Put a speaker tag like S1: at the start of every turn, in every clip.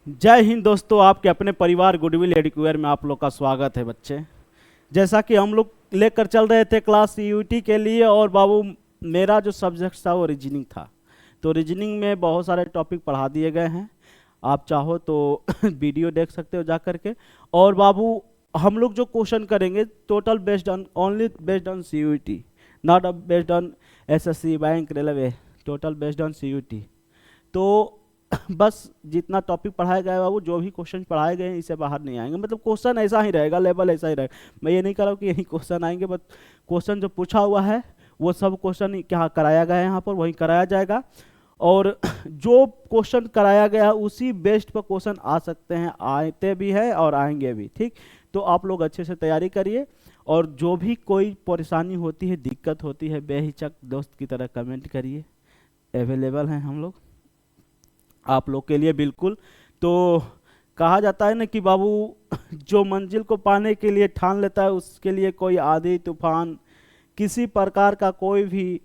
S1: जय हिंद दोस्तों, आपके अपने परिवार गुडविल एडुकेयर में आप लोग का स्वागत है बच्चे। जैसा कि हम लोग लेकर चल रहे थे क्लास यूटी के लिए, और बाबू मेरा जो सब्जेक्ट था वो रीजनिंग था। तो रीजनिंग में बहुत सारे टॉपिक पढ़ा दिए गए हैं, आप चाहो तो वीडियो देख सकते हो जा करके। और बाबू हम लोग जो क्वेश्चन करेंगे total based on only based on CUT, not based on SSC bank railway, total based on CUT. तो बस जितना टॉपिक पढ़ाया गया है बाबू, जो भी क्वेश्चन पढ़ाए गए हैं इससे बाहर नहीं आएंगे। मतलब क्वेश्चन ऐसा ही रहेगा, लेवल ऐसा ही रहेगा। मैं ये नहीं कर रहा हूँ कि यही क्वेश्चन आएंगे, बट क्वेश्चन जो पूछा हुआ है वो सब क्वेश्चन क्या कराया गया है यहाँ पर वही कराया जाएगा। और जो क्वेश्चन कराया गया है उसी बेस्ड पर क्वेश्चन आ सकते हैं, आते भी है और आएंगे भी। ठीक, तो आप लोग अच्छे से तैयारी करिए, और जो भी कोई परेशानी होती है, दिक्कत होती है, बेहिचक दोस्त की तरह कमेंट करिए। अवेलेबल हैं हम लोग आप लोग के लिए बिल्कुल। तो कहा जाता है ना कि बाबू जो मंजिल को पाने के लिए ठान लेता है उसके लिए कोई आंधी तूफान, किसी प्रकार का कोई भी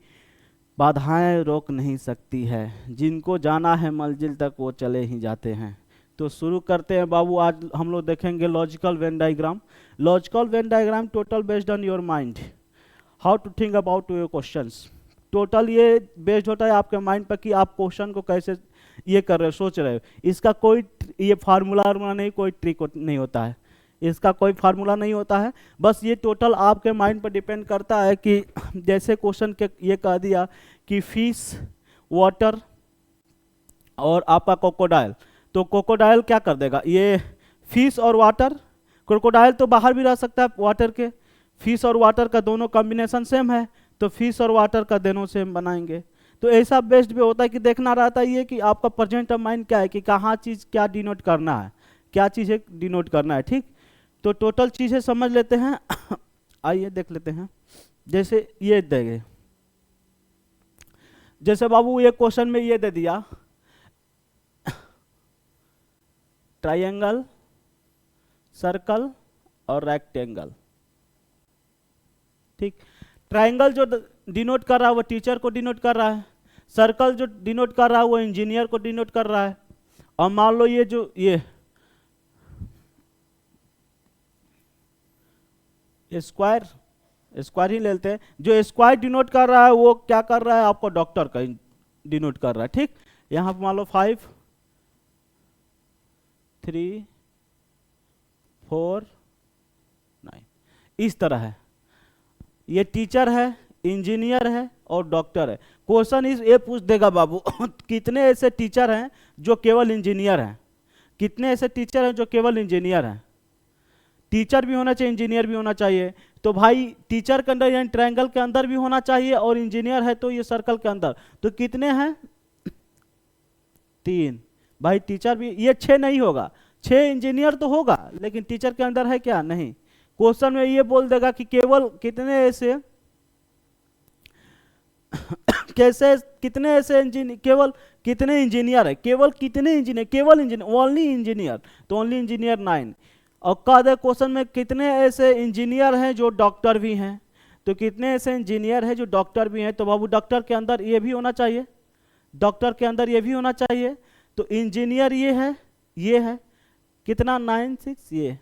S1: बाधाएं रोक नहीं सकती है। जिनको जाना है मंजिल तक वो चले ही जाते हैं। तो शुरू करते हैं बाबू। आज हम लोग देखेंगे logical Venn diagram. Logical Venn diagram total based on your mind, how to think about your questions. Total ये बेस्ड होता है आपके माइंड पर कि आप क्वेश्चन को कैसे ये कर रहे हो, सोच रहे हो। इसका कोई ये फार्मूला वार्मूला नहीं, कोई ट्रिक नहीं होता है, इसका कोई फार्मूला नहीं होता है। बस ये टोटल आपके माइंड पर डिपेंड करता है कि जैसे क्वेश्चन के ये कह दिया कि फिश, वाटर और आपका क्रोकोडाइल, तो क्रोकोडाइल क्या कर देगा, ये फिश और वाटर, क्रोकोडाइल तो बाहर भी रह सकता है वाटर के, फिश और वाटर का दोनों कॉम्बिनेशन सेम है, तो फिश और वाटर का दोनों सेम बनाएंगे। तो ऐसा बेस्ड भी होता है कि देखना रहता है ये कि आपका प्रेजेंट ऑफ माइंड क्या है, कि कहाँ चीज़ क्या डिनोट करना है, क्या चीज़ें डिनोट करना है। ठीक, तो टोटल चीज़ें समझ लेते हैं। आइए देख लेते हैं। जैसे ये देंगे, जैसे बाबू ये क्वेश्चन में ये दे दिया ट्रायंगल, सर्कल और रेक्टेंगल। ठीक, ट्रायंगल जो डिनोट कर रहा है वो टीचर को डिनोट कर रहा है, सर्कल जो डिनोट कर रहा है वो इंजीनियर को डिनोट कर रहा है, और मान लो ये जो ये स्क्वायर, स्क्वायर ही लेते हैं, जो स्क्वायर डिनोट कर रहा है वो क्या कर रहा है, आपको डॉक्टर का डिनोट कर रहा है। ठीक, यहां पर मान लो 5 3 4 9 इस तरह है। ये टीचर है, इंजीनियर है और डॉक्टर है। क्वेश्चन इस ये पूछ देगा बाबू कितने ऐसे टीचर हैं जो केवल इंजीनियर हैं, कितने ऐसे टीचर हैं जो केवल इंजीनियर हैं। टीचर भी होना चाहिए, इंजीनियर भी होना चाहिए। तो भाई टीचर के अंदर यानी ट्रायंगल के अंदर भी होना चाहिए, और इंजीनियर है तो ये सर्कल के अंदर। तो कितने हैं, 3। भाई टीचर भी, ये 6 नहीं होगा, 6 इंजीनियर तो होगा लेकिन टीचर के अंदर है क्या, नहीं। क्वेश्चन में ये बोल देगा कि केवल कितने ऐसे कैसे कितने ऐसे इंजीनियर, केवल कितने इंजीनियर है, केवल कितने इंजीनियर, केवल इंजीनियर, ओनली इंजीनियर, तो ओनली इंजीनियर 9। और कह दे क्वेश्चन में कितने ऐसे इंजीनियर हैं जो डॉक्टर भी हैं, तो कितने ऐसे इंजीनियर हैं जो डॉक्टर भी हैं। तो बाबू डॉक्टर के अंदर ये भी होना चाहिए, डॉक्टर के अंदर ये भी होना चाहिए। तो इंजीनियर ये है कितना 9 6,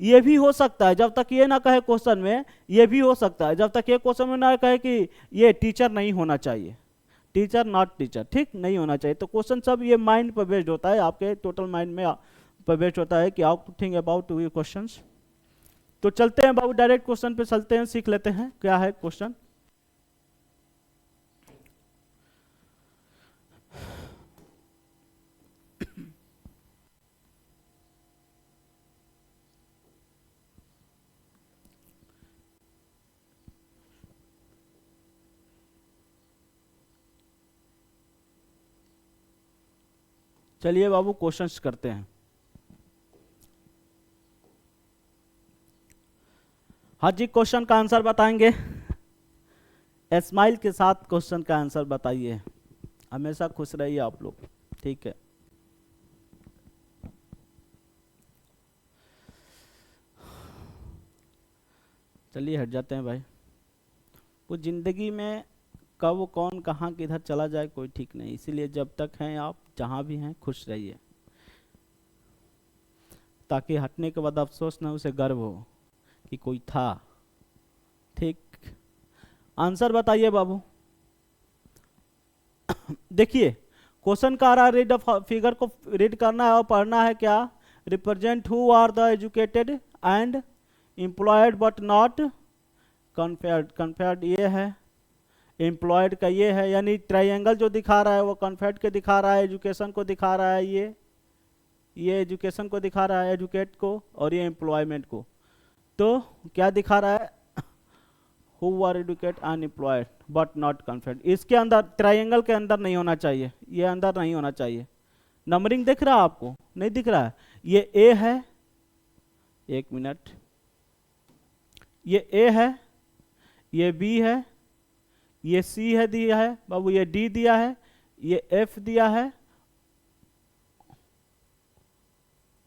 S1: ये भी हो सकता है जब तक ये ना कहे क्वेश्चन में, ये भी हो सकता है जब तक ये क्वेश्चन में ना कहे कि ये टीचर नहीं होना चाहिए, टीचर नॉट टीचर। ठीक, नहीं होना चाहिए। तो क्वेश्चन सब ये माइंड पर बेस्ड होता है, आपके टोटल माइंड में पर बेस्ड होता है कि how to think about your questions. तो चलते हैं बाबू, डायरेक्ट क्वेश्चन पे चलते हैं, सीख लेते हैं क्या है क्वेश्चन। चलिए बाबू क्वेश्चंस करते हैं। हाँ जी, क्वेश्चन का आंसर बताएंगे, स्माइल के साथ क्वेश्चन का आंसर बताइए। हमेशा खुश रहिए आप लोग, ठीक है। चलिए हट जाते हैं भाई। वो जिंदगी में कब कौन कहाँ किधर चला जाए कोई ठीक नहीं, इसीलिए जब तक हैं आप जहाँ भी हैं खुश रहिए। ताकि हटने के बाद अफसोस ना उसे गर्व हो कि कोई था। ठीक, आंसर बताइए बाबू। देखिए क्वेश्चन का आ रहा है, रीड फिगर को रीड करना है और पढ़ना है क्या। Represent who are the educated and employed but not confirmed. Confirmed ये है, एम्प्लॉयड का ये है, यानी ट्राइंगल जो दिखा रहा है वो कन्फेयर्ड के दिखा रहा है, एजुकेशन को दिखा रहा है, ये एजुकेशन को दिखा रहा है, एजुकेट को, और ये एम्प्लॉयमेंट को। तो क्या दिखा रहा है, who are educate unemployed but not confirmed. इसके अंदर ट्राइंगल के अंदर नहीं होना चाहिए, ये अंदर नहीं होना चाहिए। नंबरिंग दिख रहा है आपको, नहीं दिख रहा है। ये ए है, एक मिनट, ये ए है, ये बी है, ये सी है दिया है बाबू, ये डी दिया है, ये एफ दिया है,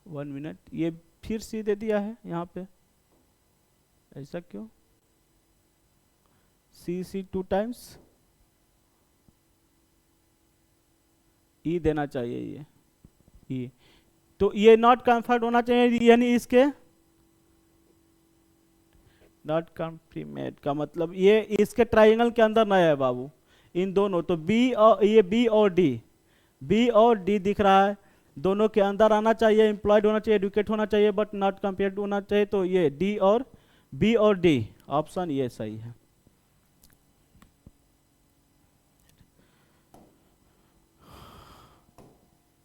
S1: 1 मिनट, ये फिर सी दे दिया है यहाँ पे, ऐसा क्यों, सी 2 टाइम्स, ई देना चाहिए ये ई। तो ये नॉट कन्फर्ड होना चाहिए, यानी इसके नॉट कॉम्प्लीमेंट का मतलब ये इसके ट्राइंगल के अंदर नहीं है बाबू, इन दोनों। तो बी और ये बी और डी, बी और डी दिख रहा है, दोनों के अंदर आना चाहिए, एम्प्लॉयड होना चाहिए, एडुकेट होना चाहिए, बट नॉट कंपेयर्ड होना चाहिए। तो ये डी और बी और डी, ऑप्शन ये सही है।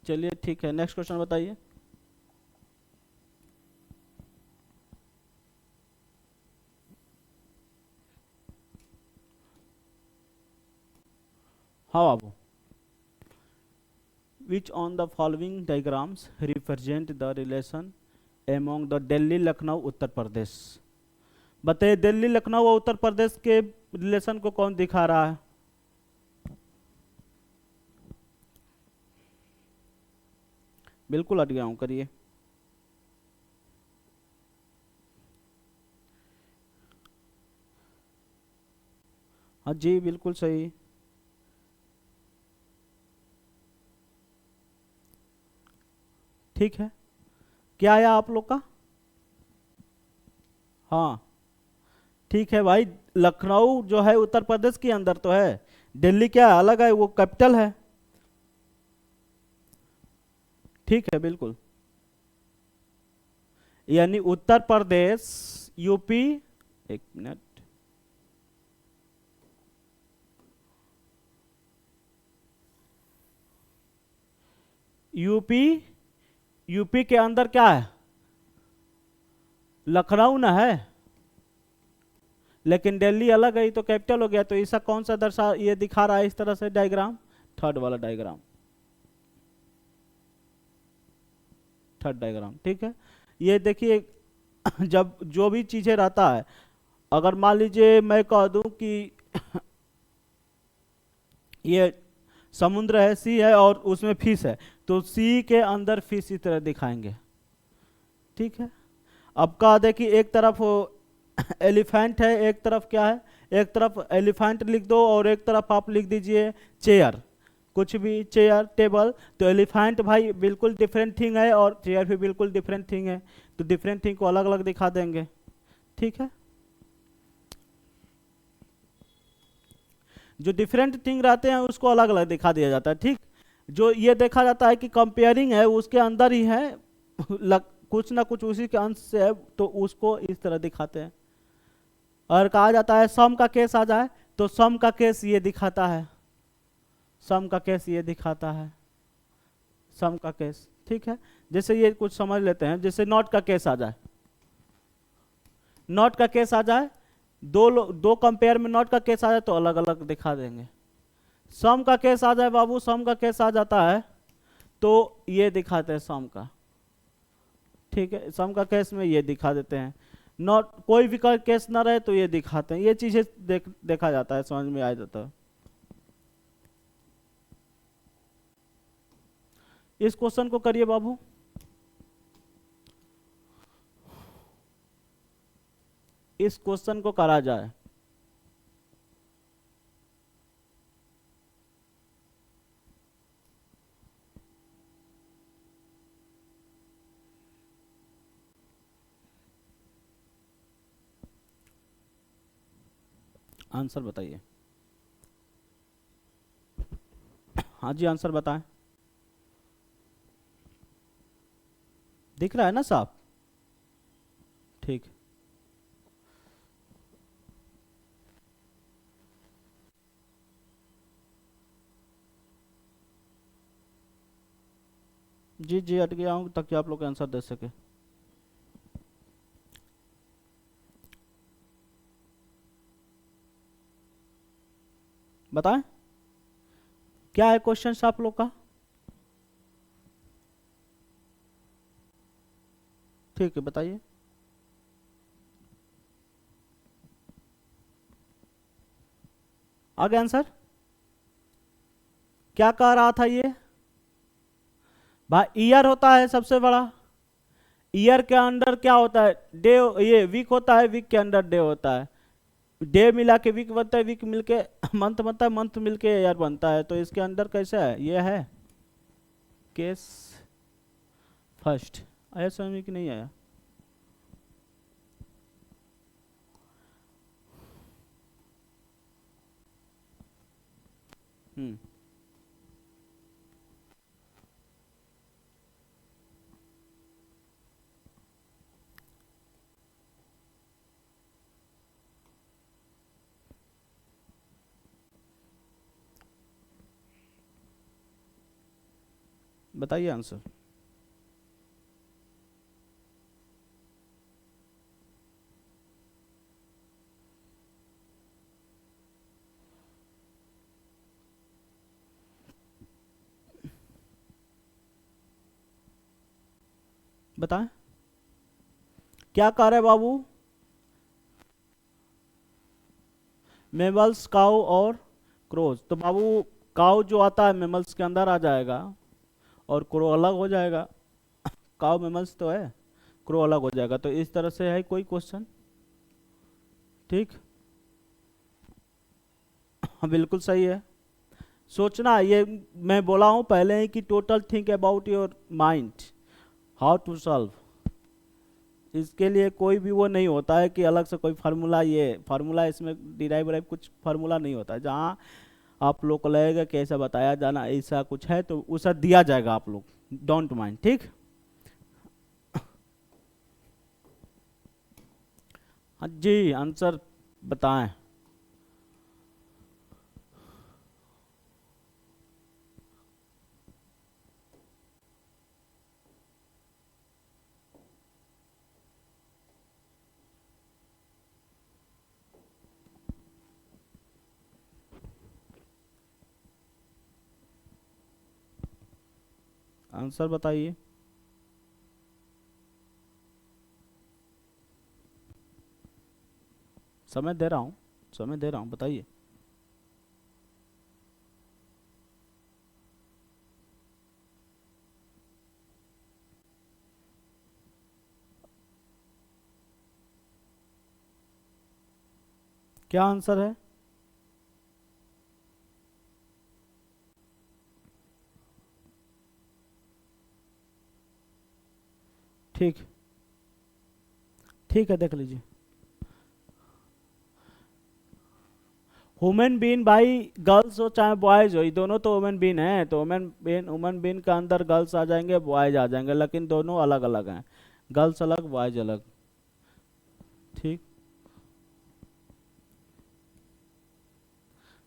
S1: चलिए ठीक है, नेक्स्ट क्वेश्चन बताइए। हाँ बाबू, which on the following diagrams represent the relation among the Delhi Lucknow Uttar Pradesh. बताइए दिल्ली लखनऊ और उत्तर प्रदेश के रिलेशन को कौन दिखा रहा है। बिल्कुल हट गया हूं, करिए। हाँ जी बिल्कुल सही। ठीक है, क्या आया आप लोग का। हाँ ठीक है भाई, लखनऊ जो है उत्तर प्रदेश के अंदर तो है, दिल्ली क्या अलग है, वो कैपिटल है। ठीक है बिल्कुल, यानी उत्तर प्रदेश यूपी, एक मिनट, यूपी, यूपी के अंदर क्या है, लखनऊ ना है, लेकिन दिल्ली अलग है तो कैपिटल हो गया। तो ऐसा कौन सा दर्शा ये दिखा रहा है इस तरह से डायग्राम, थर्ड वाला डायग्राम, थर्ड डायग्राम। ठीक है, ये देखिए जब जो भी चीजें रहता है, अगर मान लीजिए मैं कह दूं कि ये समुद्र है, सी है, और उसमें फिश है, तो सी के अंदर फिश इस तरह दिखाएंगे। ठीक है, अब कहा दे कि एक तरफ एलिफेंट है, एक तरफ क्या है, एक तरफ एलिफेंट लिख दो और एक तरफ आप लिख दीजिए चेयर, कुछ भी, चेयर, टेबल। तो एलिफेंट भाई बिल्कुल डिफरेंट थिंग है और चेयर भी बिल्कुल डिफरेंट थिंग है, तो डिफरेंट थिंग को अलग अलग दिखा देंगे। ठीक है, जो डिफरेंट थिंग रहते हैं उसको अलग अलग दिखा दिया जाता है। ठीक, जो ये देखा जाता है कि कंपेयरिंग है उसके अंदर ही है, कुछ ना कुछ उसी के अंश से है, तो उसको इस तरह दिखाते हैं। और कहा जाता है सम का केस आ जाए तो सम का केस ये दिखाता है, सम का केस ये दिखाता है, सम का केस। ठीक है, जैसे ये कुछ समझ लेते हैं, जैसे नॉट का केस आ जाए, नॉट का केस आ जाए, दो कंपेयर में नॉट का केस आ जाए तो अलग अलग दिखा देंगे। सम का केस आ जाए बाबू, सम का केस आ जाता है तो ये दिखाते हैं सम का। ठीक है, सम का केस में ये दिखा देते हैं, नॉट कोई भी केस ना रहे तो ये दिखाते हैं। ये चीजें देखा जाता है, समझ में आ जाता है। इस क्वेश्चन को करिए बाबू। इस क्वेश्चन को करा जाए, आंसर बताइए। हाँ जी, आंसर बताएं। दिख रहा है ना साहब? ठीक। जी जी, हट गया हूँ ताकि आप लोग आंसर दे सके। बताएं, क्या है क्वेश्चन आप लोग का? ठीक है, बताइए। आगे आंसर क्या कह रहा था ये? भाई ईयर होता है सबसे बड़ा। ईयर के अंदर क्या होता है? डे। ये वीक होता है, वीक के अंदर डे होता है। डे मिला के वीक बनता है, वीक मिलके मंथ बनता है, मंथ मिलके ईयर बनता है। तो इसके अंदर कैसा है? ये है केस फर्स्ट। आया समझ में कि नहीं आया? हम्म। बताइए आंसर। बताएं, क्या कह रहे बाबू? मेमल्स, काऊ और क्रोज। तो बाबू काऊ जो आता है मेमल्स के अंदर आ जाएगा और क्रो अलग हो जाएगा। काऊ मेमल्स तो है, क्रो अलग हो जाएगा। तो इस तरह से है कोई क्वेश्चन। ठीक। हाँ, बिल्कुल सही है। सोचना, ये मैं बोला हूँ पहले ही कि total think about your mind, how to solve. इसके लिए कोई भी वो नहीं होता है कि अलग से कोई फार्मूला, ये फार्मूला इसमें डिराइव वराइव कुछ फार्मूला नहीं होता है। जहाँ आप लोग को लगेगा कि ऐसा बताया जाना, ऐसा कुछ है तो उसे दिया जाएगा, आप लोग डोंट माइंड। ठीक। हाँ जी, आंसर बताएं। आंसर बताइए। समय दे रहा हूँ, समय दे रहा हूँ, बताइए। क्या आंसर है? ठीक। ठीक है, देख लीजिए। ह्यूमन बीन भाई, गर्ल्स हो चाहे बॉयज हो, ये दोनों तो ह्यूमन बीन है। तो ह्यूमन बीन के अंदर गर्ल्स आ जाएंगे, बॉयज आ जाएंगे, लेकिन दोनों अलग अलग हैं। गर्ल्स अलग, बॉयज अलग। ठीक।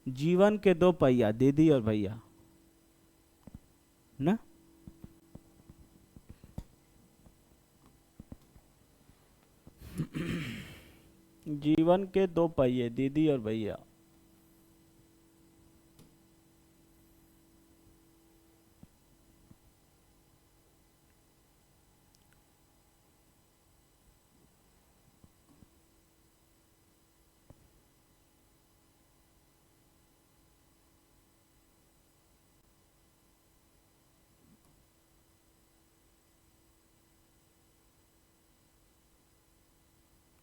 S1: जीवन के दो पहिया, दीदी और भैया ना। जीवन के दो पहिए, दीदी और भैया।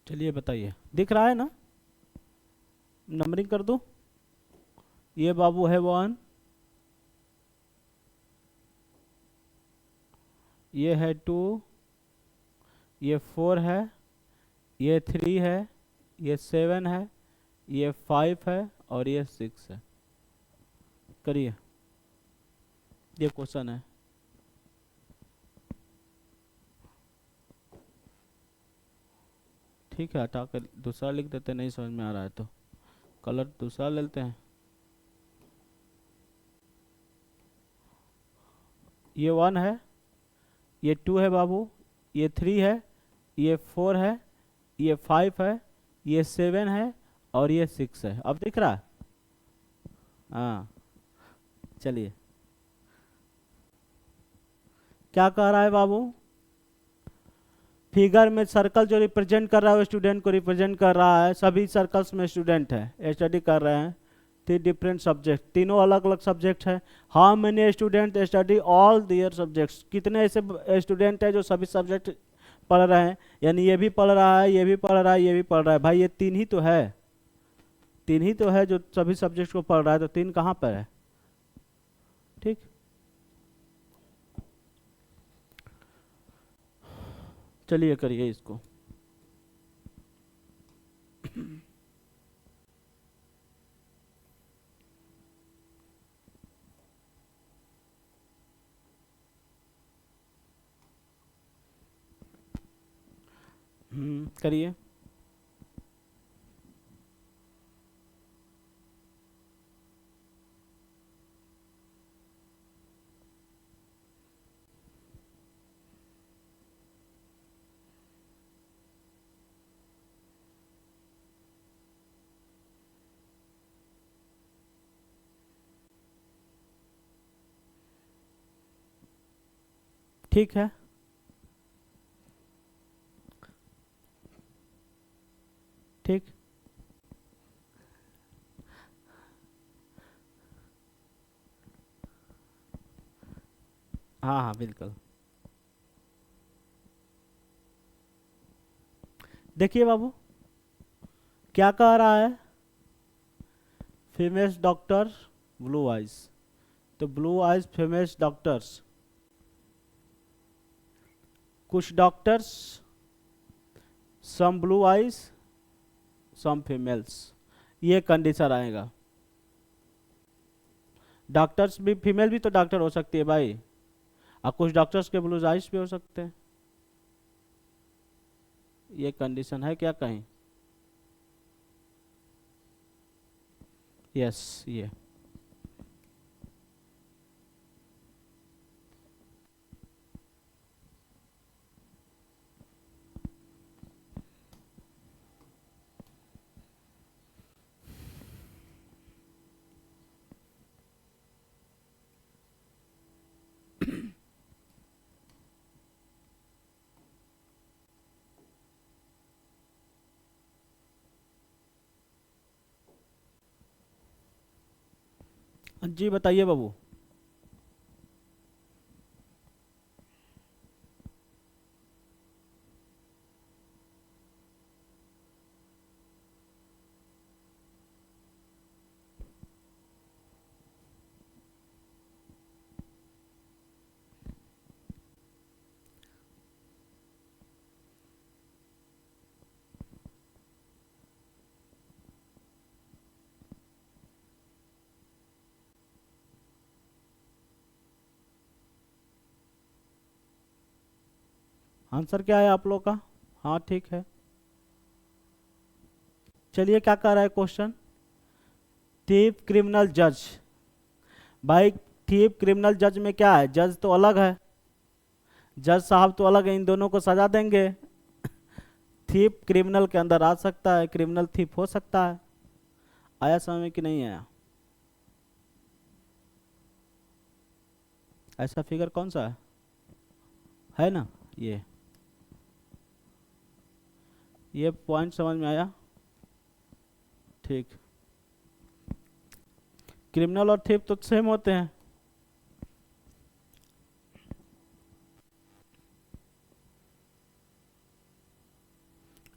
S1: चलिए बताइए, दिख रहा है ना? नंबरिंग कर दो। ये बाबू है 1, ये है 2, ये 4 है, ये 3 है, ये 7 है, ये 5 है और ये 6 है। करिए, ये क्वेश्चन है। ठीक है, हटा कर दूसरा लिख देते, नहीं समझ में आ रहा है तो कलर दूसरा ले लेते हैं। ये 1 है, ये 2 है बाबू, ये 3 है, ये 4 है, ये 5 है, ये 7 है और ये 6 है। अब दिख रहा है? हाँ, चलिए। क्या कह रहा है बाबू? फिगर में सर्कल जो रिप्रेजेंट कर रहा है वो स्टूडेंट को रिप्रेजेंट कर रहा है। सभी सर्कल्स में स्टूडेंट है, स्टडी कर रहे हैं। 3 डिफरेंट सब्जेक्ट, तीनों अलग अलग सब्जेक्ट है। How many student study all their subjects? कितने ऐसे स्टूडेंट है जो सभी सब्जेक्ट पढ़ रहे हैं? यानी ये भी पढ़ रहा है, ये भी पढ़ रहा है, ये भी पढ़ रहा है। भाई ये 3 ही तो है, 3 ही तो है जो सभी सब्जेक्ट को पढ़ रहा है, तो 3 कहाँ पर है? ठीक, चलिए करिए इसको। करिए। ठीक है, ठीक। हाँ हाँ बिल्कुल। देखिए बाबू, क्या कह रहा है? फेमस डॉक्टर ब्लू आइज, तो ब्लू आइज फेमस डॉक्टर्स, कुछ डॉक्टर्स, सम ब्लू आइज, सम फीमेल्स, ये कंडीशन आएगा। डॉक्टर्स भी, फीमेल भी तो डॉक्टर हो सकती है भाई, और कुछ डॉक्टर्स के ब्लू आइज भी हो सकते हैं। ये कंडीशन है क्या कहीं? यस, ये जी बताइए बाबू। आंसर क्या है आप लोग का? हाँ ठीक है। चलिए, क्या कह रहा है क्वेश्चन? थीफ, क्रिमिनल, जज। भाई थीफ, क्रिमिनल, जज में क्या है? जज तो अलग है, जज साहब तो अलग है, इन दोनों को सजा देंगे। थीफ क्रिमिनल के अंदर आ सकता है, क्रिमिनल थीफ हो सकता है। आया समझ में कि नहीं आया? ऐसा फिगर कौन सा है ना? ये पॉइंट समझ में आया? ठीक। क्रिमिनल और थीफ तो सेम होते हैं।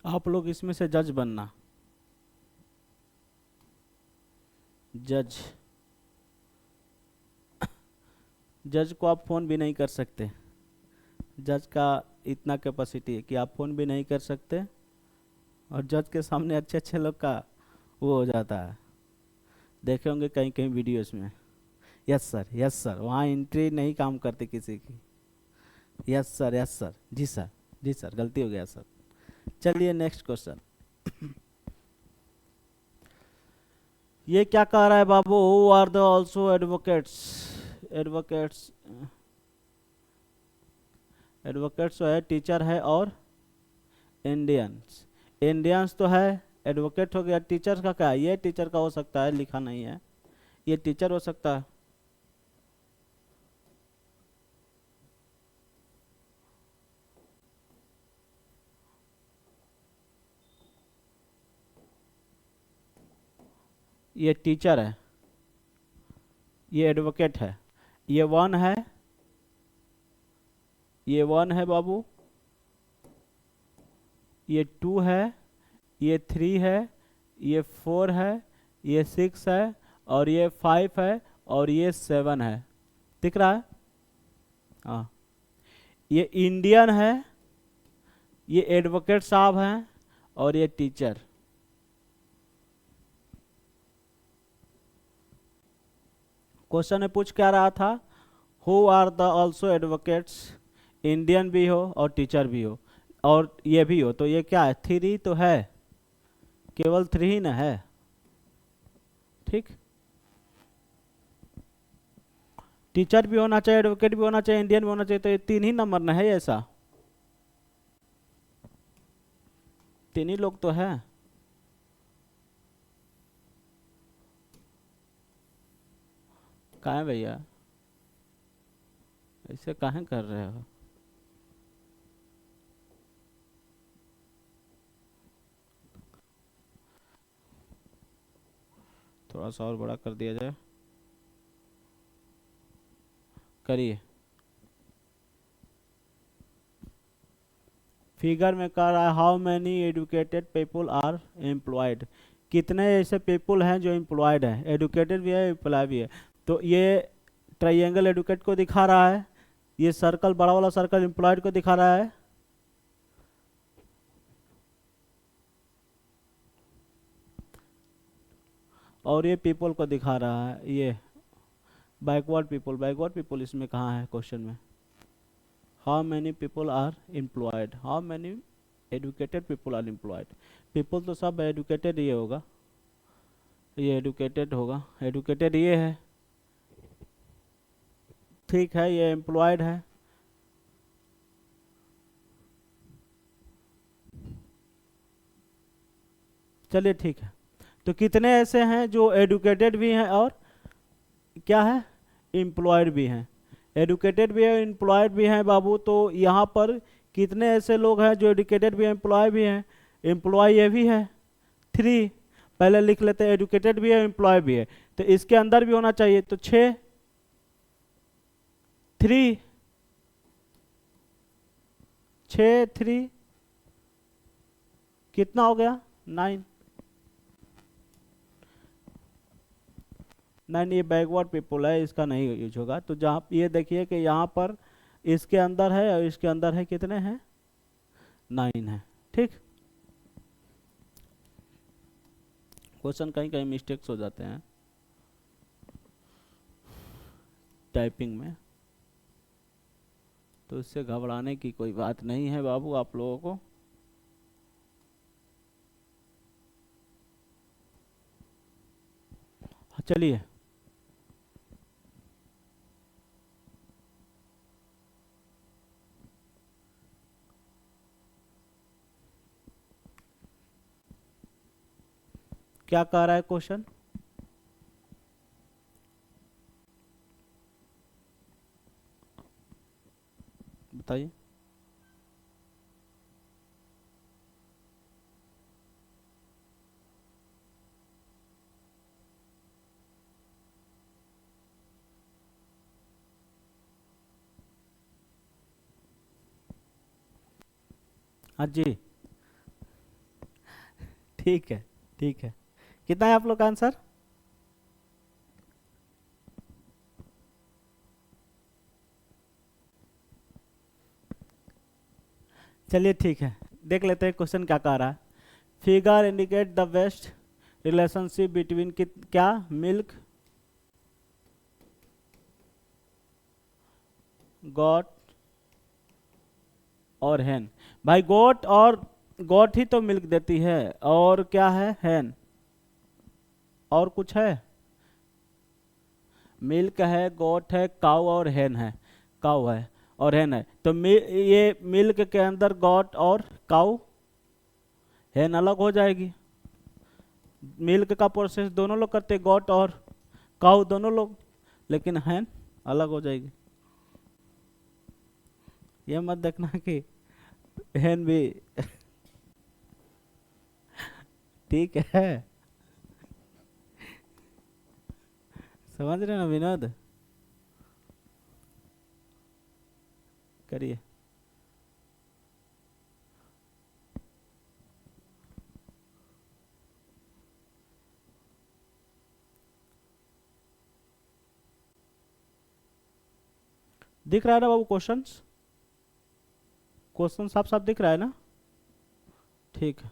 S1: आप लोग इसमें से जज बनना। जज, जज को आप फोन भी नहीं कर सकते। जज का इतना कैपेसिटी है कि आप फोन भी नहीं कर सकते, और जज के सामने अच्छे अच्छे लोग का वो हो जाता है, देखे होंगे कहीं कहीं वीडियोस में। यस सर, यस सर, वहाँ एंट्री नहीं काम करती किसी की। यस सर, यस सर, जी सर, जी सर, गलती हो गया सर। चलिए नेक्स्ट क्वेश्चन। ये क्या कह रहा है बाबू, who are the also advocates. Advocates, advocates जो है टीचर है और इंडियंस। इंडियंस तो है, एडवोकेट हो गया, टीचर का क्या है, ये टीचर का हो सकता है, लिखा नहीं है, ये टीचर हो सकता है। ये टीचर है, ये एडवोकेट है, ये वन है, ये वन है बाबू, ये टू है, ये थ्री है, ये फोर है, ये सिक्स है, और ये फाइव है, और ये सेवन है। दिख रहा है? हाँ, ये इंडियन है, ये एडवोकेट साहब हैं, और ये टीचर। क्वेश्चन में पूछ क्या रहा था, who are the also advocates, Indian भी हो और टीचर भी हो और ये भी हो, तो ये क्या है, थ्री तो है, केवल थ्री ही ना है। ठीक, टीचर भी होना चाहिए, एडवोकेट भी होना चाहिए, इंडियन भी होना चाहिए, तो ये तीन ही नंबर ना है ऐसा, तीन ही लोग तो है। कहाँ है भैया, ऐसे कहाँ कर रहे हो? थोड़ा सा और बड़ा कर दिया जाए, करिए। फिगर में कह रहा है how many educated people are employed, कितने ऐसे पीपल हैं जो एम्प्लॉयड हैं, एडुकेटेड भी है एम्प्लॉय भी है। तो ये ट्राइंगल एडुकेट को दिखा रहा है, ये सर्कल बड़ा वाला सर्कल एम्प्लॉयड को दिखा रहा है, और ये पीपल को दिखा रहा है, ये बैकवर्ड पीपल, बैकवर्ड पीपल इसमें कहाँ है क्वेश्चन में, how many people are employed, how many educated people are employed, people तो सब एडुकेटेड ये होगा, ये एडुकेटेड होगा, एडुकेटेड ये है, ठीक है, ये एम्प्लॉयड है। चलिए ठीक है, तो कितने ऐसे हैं जो एडुकेटेड भी हैं और क्या है, एम्प्लॉयड भी हैं, एडुकेटेड भी है एम्प्लॉयड भी हैं बाबू, तो यहाँ पर कितने ऐसे लोग हैं जो एडुकेटेड भी हैं एम्प्लॉय भी हैं, एम्प्लॉय ये भी है, थ्री, पहले लिख लेते हैं, एडुकेटेड भी है एम्प्लॉय भी है, तो इसके अंदर भी होना चाहिए, तो छः, थ्री, छः थ्री कितना हो गया, नाइन, नाइन, ये बैकवर्ड पीपल है, इसका नहीं यूज होगा। तो जहाँ ये देखिए कि यहाँ पर इसके अंदर है और इसके अंदर है, कितने हैं, नाइन है। ठीक, क्वेश्चन कहीं कहीं मिस्टेक्स हो जाते हैं टाइपिंग में, तो इससे घबराने की कोई बात नहीं है बाबू आप लोगों को। चलिए, क्या कह रहा है क्वेश्चन, बताइए। हाँ जी, ठीक है, ठीक है, कितना है आप लोग का आंसर, चलिए ठीक है, देख लेते हैं क्वेश्चन क्या कह रहा है। Figure indicate the best relationship between क्या, मिल्क, गॉट और हैन। भाई गोट और गॉट ही तो मिल्क देती है, और क्या है, हैन। और कुछ है, मिल्क है, गोट है, काउ और हैन है, काउ है और हैन है। तो ये मिल्क के अंदर गॉट और काउ, हैन अलग हो जाएगी। मिल्क का प्रोसेस दोनों लोग करते, गॉट और काउ दोनों लोग, लेकिन हैन अलग हो जाएगी। ये मत देखना कि हैन भी ठीक है, समझ रहे ना विनोद, करिए। दिख रहा है ना बाबू क्वेश्चंस, क्वेश्चन साफ साफ दिख रहा है ना, ठीक है।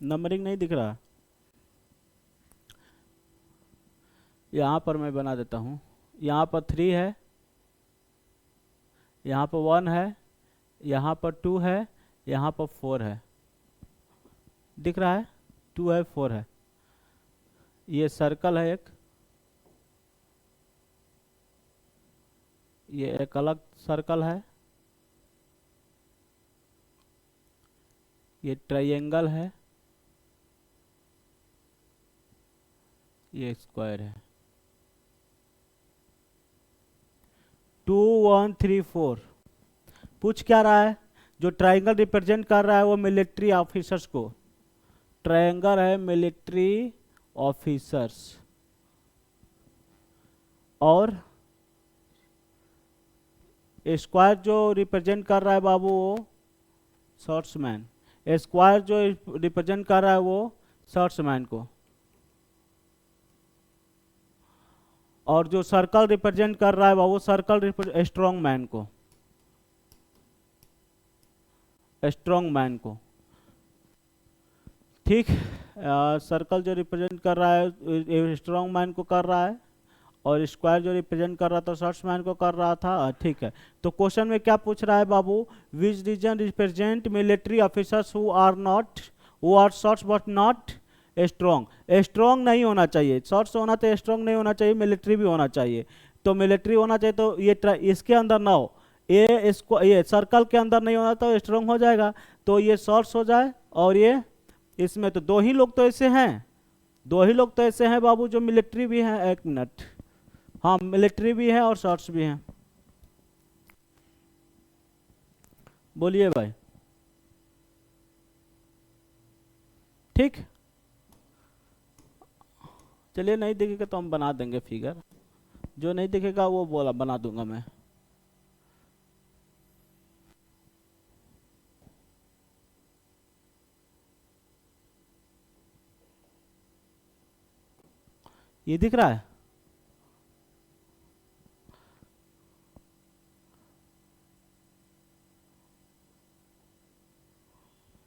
S1: नंबरिंग नहीं दिख रहा, यहाँ पर मैं बना देता हूँ। यहाँ पर 3 है, यहाँ पर 1 है, यहाँ पर 2 है, यहाँ पर 4 है, दिख रहा है, 2 है 4 है। ये सर्कल है एक, ये एक अलग सर्कल है, ये ट्रायंगल है, ये स्क्वायर है। 2 1 3 4 पूछ क्या रहा है, जो ट्रायंगल रिप्रेजेंट कर रहा है वो मिलिट्री ऑफिसर्स को, ट्रायंगल है मिलिट्री ऑफिसर्स, और स्क्वायर जो रिप्रेजेंट कर रहा है बाबू वो शॉर्ट्समैन, स्क्वायर जो रिप्रेजेंट कर रहा है वो शॉर्ट्समैन को, और जो सर्कल रिप्रेजेंट कर रहा है बाबू सर्कल स्ट्रॉन्ग मैन को, स्ट्रॉन्ग मैन को, ठीक। सर्कल जो रिप्रेजेंट कर रहा है स्ट्रॉन्ग मैन को कर रहा है, और स्क्वायर जो रिप्रेजेंट कर रहा था शॉर्ट्समैन को कर रहा था, ठीक है। तो क्वेश्चन में क्या पूछ रहा है बाबू, which region represent military officers who are shorts but not strong. Strong नहीं होना चाहिए, शॉर्ट्स होना चाहिए, स्ट्रॉन्ग नहीं होना चाहिए, मिलिट्री भी होना चाहिए। तो मिलिट्री होना चाहिए, तो ये इसके अंदर ना हो, ये सर्कल के अंदर नहीं होना तो स्ट्रॉन्ग हो जाएगा, तो ये शॉर्ट्स हो जाए, और ये इसमें तो 2 ही लोग तो ऐसे हैं, 2 ही लोग तो ऐसे हैं बाबू जो मिलिट्री भी हैं, 1 मिनट, हाँ मिलिट्री भी है और शॉर्ट्स भी हैं। बोलिए भाई, ठीक। चलिए नहीं दिखेगा तो हम बना देंगे फिगर, जो नहीं दिखेगा वो बोला बना दूंगा मैं। ये दिख रहा है,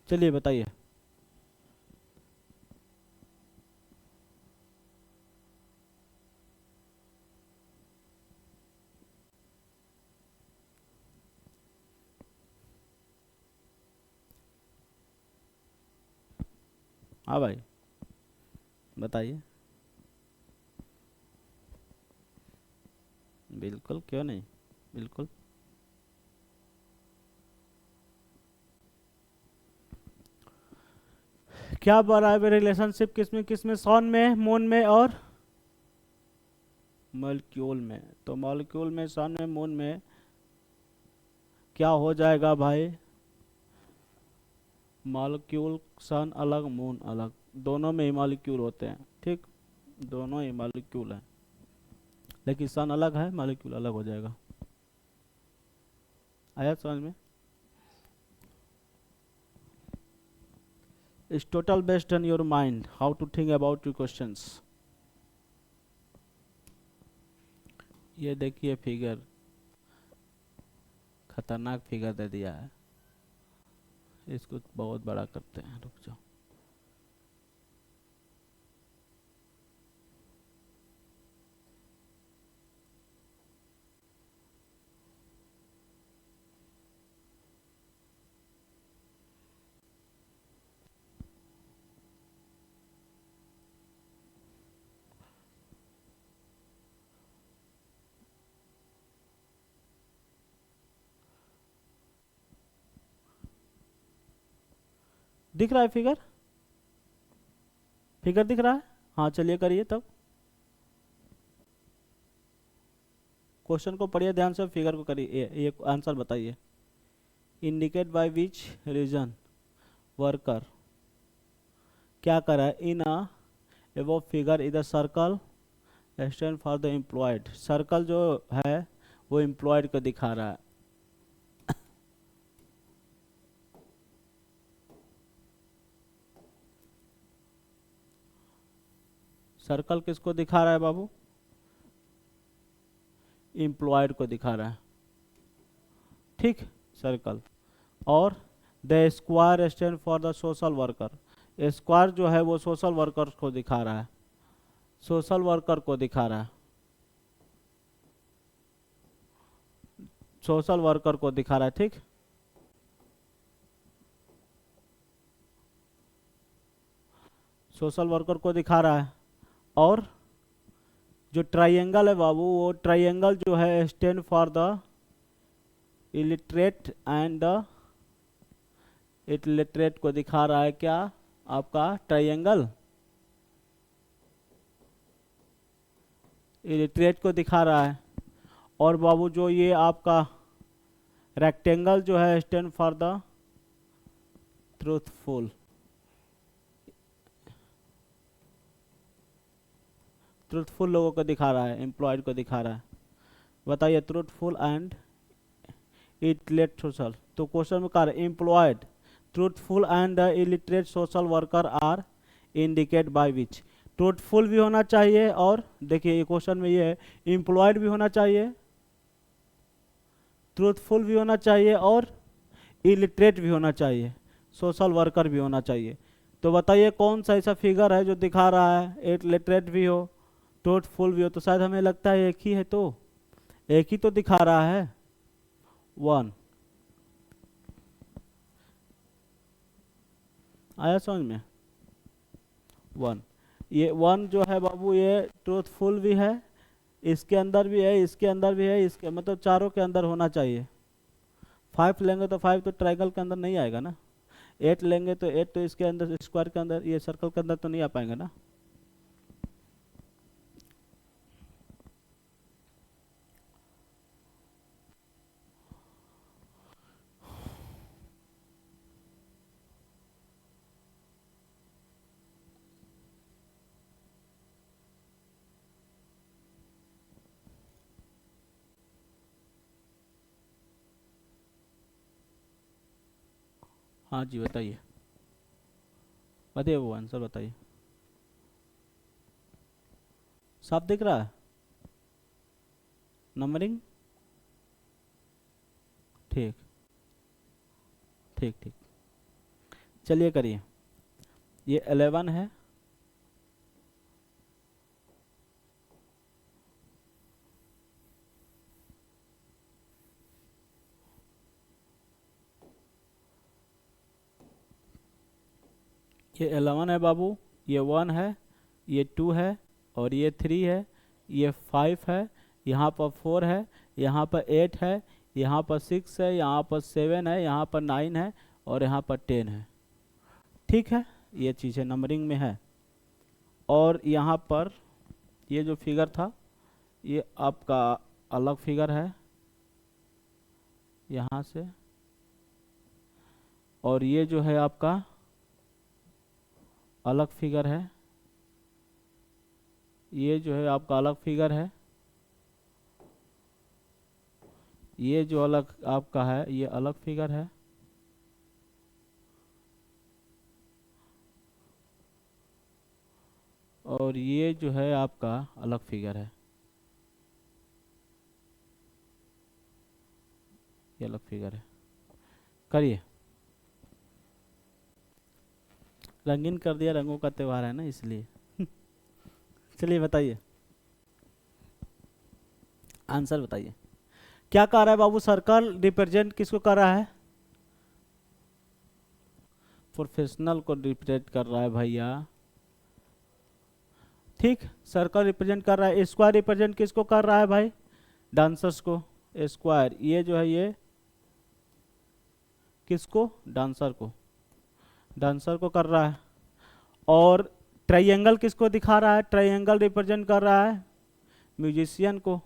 S1: चलिए बताइए। हाँ भाई बताइए, बिल्कुल क्यों नहीं, बिल्कुल। क्या बराबर रिलेशनशिप किसमें सन में, मून में और मॉलिक्यूल में। तो मॉलिक्यूल में, सन में, मून में क्या हो जाएगा भाई, मॉलिक्यूल सन अलग मून अलग, दोनों में ही मॉलिक्यूल होते हैं, ठीक, दोनों ही मॉलिक्यूल हैं, लेकिन सन अलग है, मॉलिक्यूल अलग हो जाएगा। आया समझ में। It's total based on your mind how to think about your questions. ये देखिए फिगर, खतरनाक फिगर दे दिया है। इसको बहुत बड़ा करते हैं, रुक जाओ। दिख रहा है फिगर? फिगर दिख रहा है? हाँ चलिए करिए तब। क्वेश्चन को पढ़िए ध्यान से, फिगर को करिए, ये आंसर बताइए। Indicate by which region worker क्या करा है? इन अ एबव फिगर इधर circle stand for the employed. Circle जो है वो एम्प्लॉयड को दिखा रहा है। सर्कल किसको दिखा रहा है बाबू? एम्प्लॉयड को दिखा रहा है, ठीक, सर्कल। और the square stand for the social worker. Square जो है वो सोशल वर्कर को दिखा रहा है, सोशल वर्कर को दिखा रहा है, सोशल वर्कर को दिखा रहा है, ठीक। सोशल वर्कर को दिखा रहा है। और जो ट्राइंगल है बाबू, वो ट्राइंगल जो है stand for the illiterate and the illiterate को दिखा रहा है क्या? आपका ट्राइंगल इलिटरेट को दिखा रहा है। और बाबू जो ये आपका रेक्टेंगल जो है stand for the truthful. Truthful लोगों को दिखा रहा है, एम्प्लॉयड को दिखा रहा है। बताइए, ट्रूथफुल एंड इलिटरेट सोशल। तो क्वेश्चन में कहा है employed, truthful and illiterate social worker are indicate by which. Truthful भी होना चाहिए, और देखिए ये क्वेश्चन में ये है एम्प्लॉयड भी होना चाहिए, ट्रूथफुल भी होना चाहिए, और इलिटरेट भी होना चाहिए, सोशल वर्कर भी होना चाहिए। तो बताइए कौन सा ऐसा फिगर है जो दिखा रहा है इलिटरेट भी हो, ट्रूथफुल भी हो? तो शायद हमें लगता है एक ही है, तो एक ही तो दिखा रहा है, 1। आया समझ में? 1, ये 1 जो है बाबू ये ट्रूथफुल भी है, इसके अंदर भी है, इसके अंदर भी है, इसके मतलब चारों के अंदर होना चाहिए। 5 लेंगे तो 5 तो ट्रायंगल के अंदर नहीं आएगा ना। 8 लेंगे तो 8 तो इसके अंदर, स्क्वायर के अंदर, ये सर्कल के अंदर तो नहीं आ पाएंगे ना। हाँ जी बताइए, बताइए वो आंसर बताइए। साफ दिख रहा है नंबरिंग? ठीक ठीक ठीक, चलिए करिए। ये 11 है, ये 11 है बाबू, ये 1 है, ये 2 है, और ये 3 है, ये 5 है, यहाँ पर 4 है, यहाँ पर 8 है, यहाँ पर 6 है, यहाँ पर 7 है, यहाँ पर 9 है, और यहाँ पर 10 है, ठीक है। ये चीज़ें नंबरिंग में है। और यहाँ पर ये जो फिगर था ये आपका अलग फिगर है यहाँ से, और ये जो है आपका अलग फिगर है, ये जो है आपका अलग फिगर है, ये जो अलग आपका है ये अलग फिगर है, और ये जो है आपका अलग फिगर है, ये अलग फिगर है। करिए। रंगीन कर दिया, रंगों का त्योहार है ना इसलिए। चलिए बताइए, आंसर बताइए। क्या कह रहा है बाबू, सर्कल रिप्रेजेंट किसको कर रहा है? प्रोफेशनल को रिप्रेजेंट कर रहा है भैया। ठीक, सर्कल रिप्रेजेंट कर रहा है। स्क्वायर रिप्रेजेंट किसको कर रहा है भाई? डांसर्स को। स्क्वायर ये जो है ये किसको? डांसर को, डांसर को कर रहा है। और ट्राइंगल किसको दिखा रहा है? ट्राइंगल रिप्रेजेंट कर रहा है म्यूजिशियन को,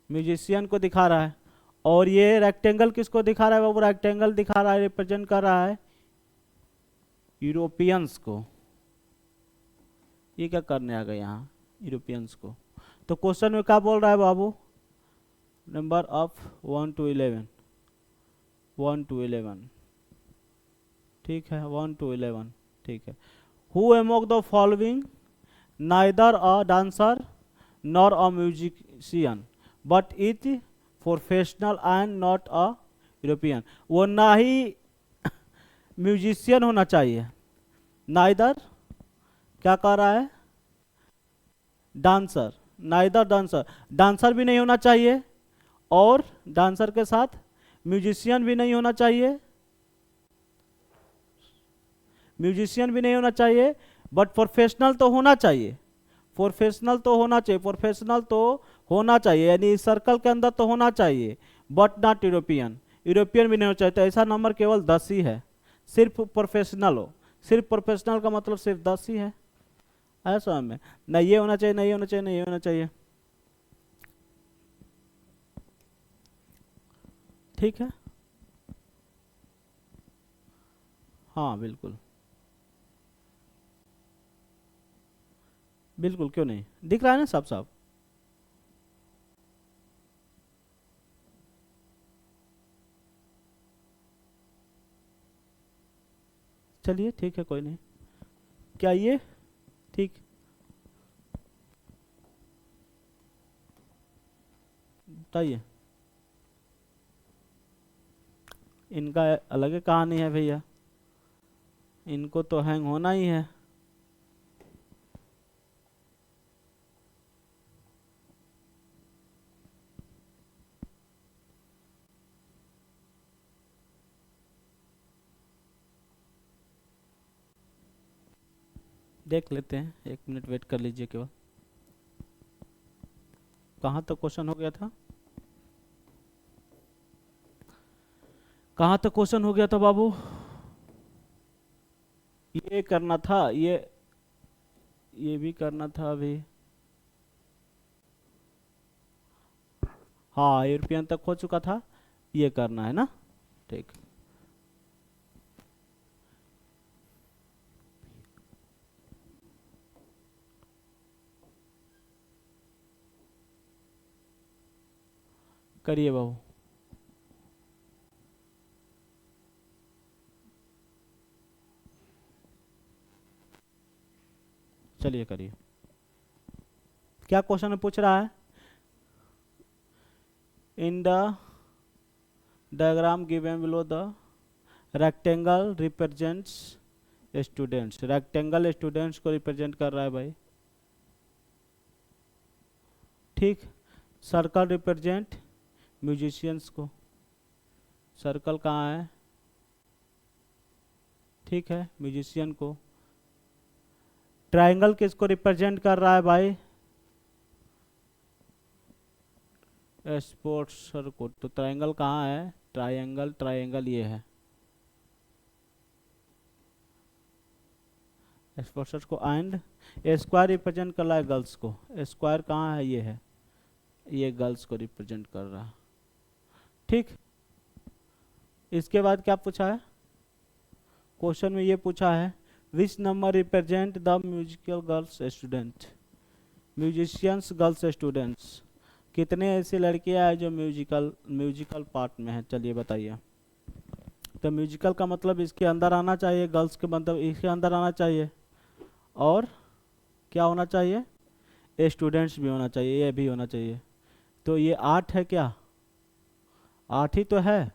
S1: म्यूजिशियन को दिखा रहा है। और ये रेक्टेंगल किसको दिखा रहा है बाबू? रेक्टेंगल दिखा रहा है, रिप्रेजेंट कर रहा है यूरोपियंस को। ये क्या करने आ गए यहाँ यूरोपियंस को? तो क्वेश्चन में क्या बोल रहा है बाबू? नंबर ऑफ 1 to 11, 1 to 11, ठीक है 1 to 11, ठीक है। Who among the following neither a dancer nor a musician but is professional and not a European? वो ना ही म्यूजिशियन होना चाहिए, नाइदर क्या कह रहा है? डांसर, नाइदर डांसर, डांसर भी नहीं होना चाहिए और डांसर के साथ म्यूजिशियन भी नहीं होना चाहिए, म्यूजिशियन भी नहीं होना चाहिए, बट प्रोफेशनल तो होना चाहिए, प्रोफेशनल तो होना चाहिए, प्रोफेशनल तो होना चाहिए, यानी इस सर्कल के अंदर तो होना चाहिए, बट नॉट यूरोपियन, यूरोपियन भी नहीं होना चाहिए। तो ऐसा नंबर केवल 10 ही है, सिर्फ प्रोफेशनल हो। सिर्फ प्रोफेशनल का मतलब सिर्फ 10 ही है समझ में? ना ये होना चाहिए, नहीं होना चाहिए, नहीं होना चाहिए, ठीक है। हाँ बिल्कुल, बिल्कुल, क्यों नहीं, दिख रहा है ना साफ साफ। चलिए ठीक है, कोई नहीं। क्या ये ठीक? बताइए, इनका अलग ही कहानी है भैया, इनको तो हैंग होना ही है। देख लेते हैं, 1 मिनट वेट कर लीजिए केवल। कहाँ तक क्वेश्चन हो गया था? कहाँ तक क्वेश्चन हो गया था बाबू? ये करना था, ये भी करना था अभी। हाँ यूरोपियन तक हो चुका था, ये करना है ना, ठीक। करिए बाबू। चलिए करिए। क्या क्वेश्चन में पूछ रहा है? In the diagram given below the rectangle represents students, rectangle students को रिप्रेजेंट कर रहा है भाई, ठीक। सर्कल रिप्रेजेंट म्यूजिशियंस को, सर्कल कहाँ है? ठीक है, म्यूजिशियन को। ट्रायंगल किसको रिप्रेजेंट कर रहा है भाई? स्पोर्ट्सर को। तो ट्रायंगल कहाँ है? ट्रायंगल, ट्रायंगल ये है स्पोर्ट्सर को। एंड स्क्वायर रिप्रेजेंट कर रहा है गर्ल्स को, स्क्वायर कहाँ है? ये है, ये गर्ल्स को रिप्रेजेंट कर रहा है, ठीक। इसके बाद क्या पूछा है क्वेश्चन में? ये पूछा है which number represent the musical girls student, musicians girls students. कितने ऐसी लड़कियां हैं जो म्यूजिकल पार्ट में है? चलिए बताइए। तो म्यूजिकल का मतलब इसके अंदर आना चाहिए, गर्ल्स के मतलब इसके अंदर आना चाहिए, और क्या होना चाहिए? स्टूडेंट्स भी होना चाहिए, ये भी होना चाहिए। तो ये 8 है क्या? 8 ही तो है,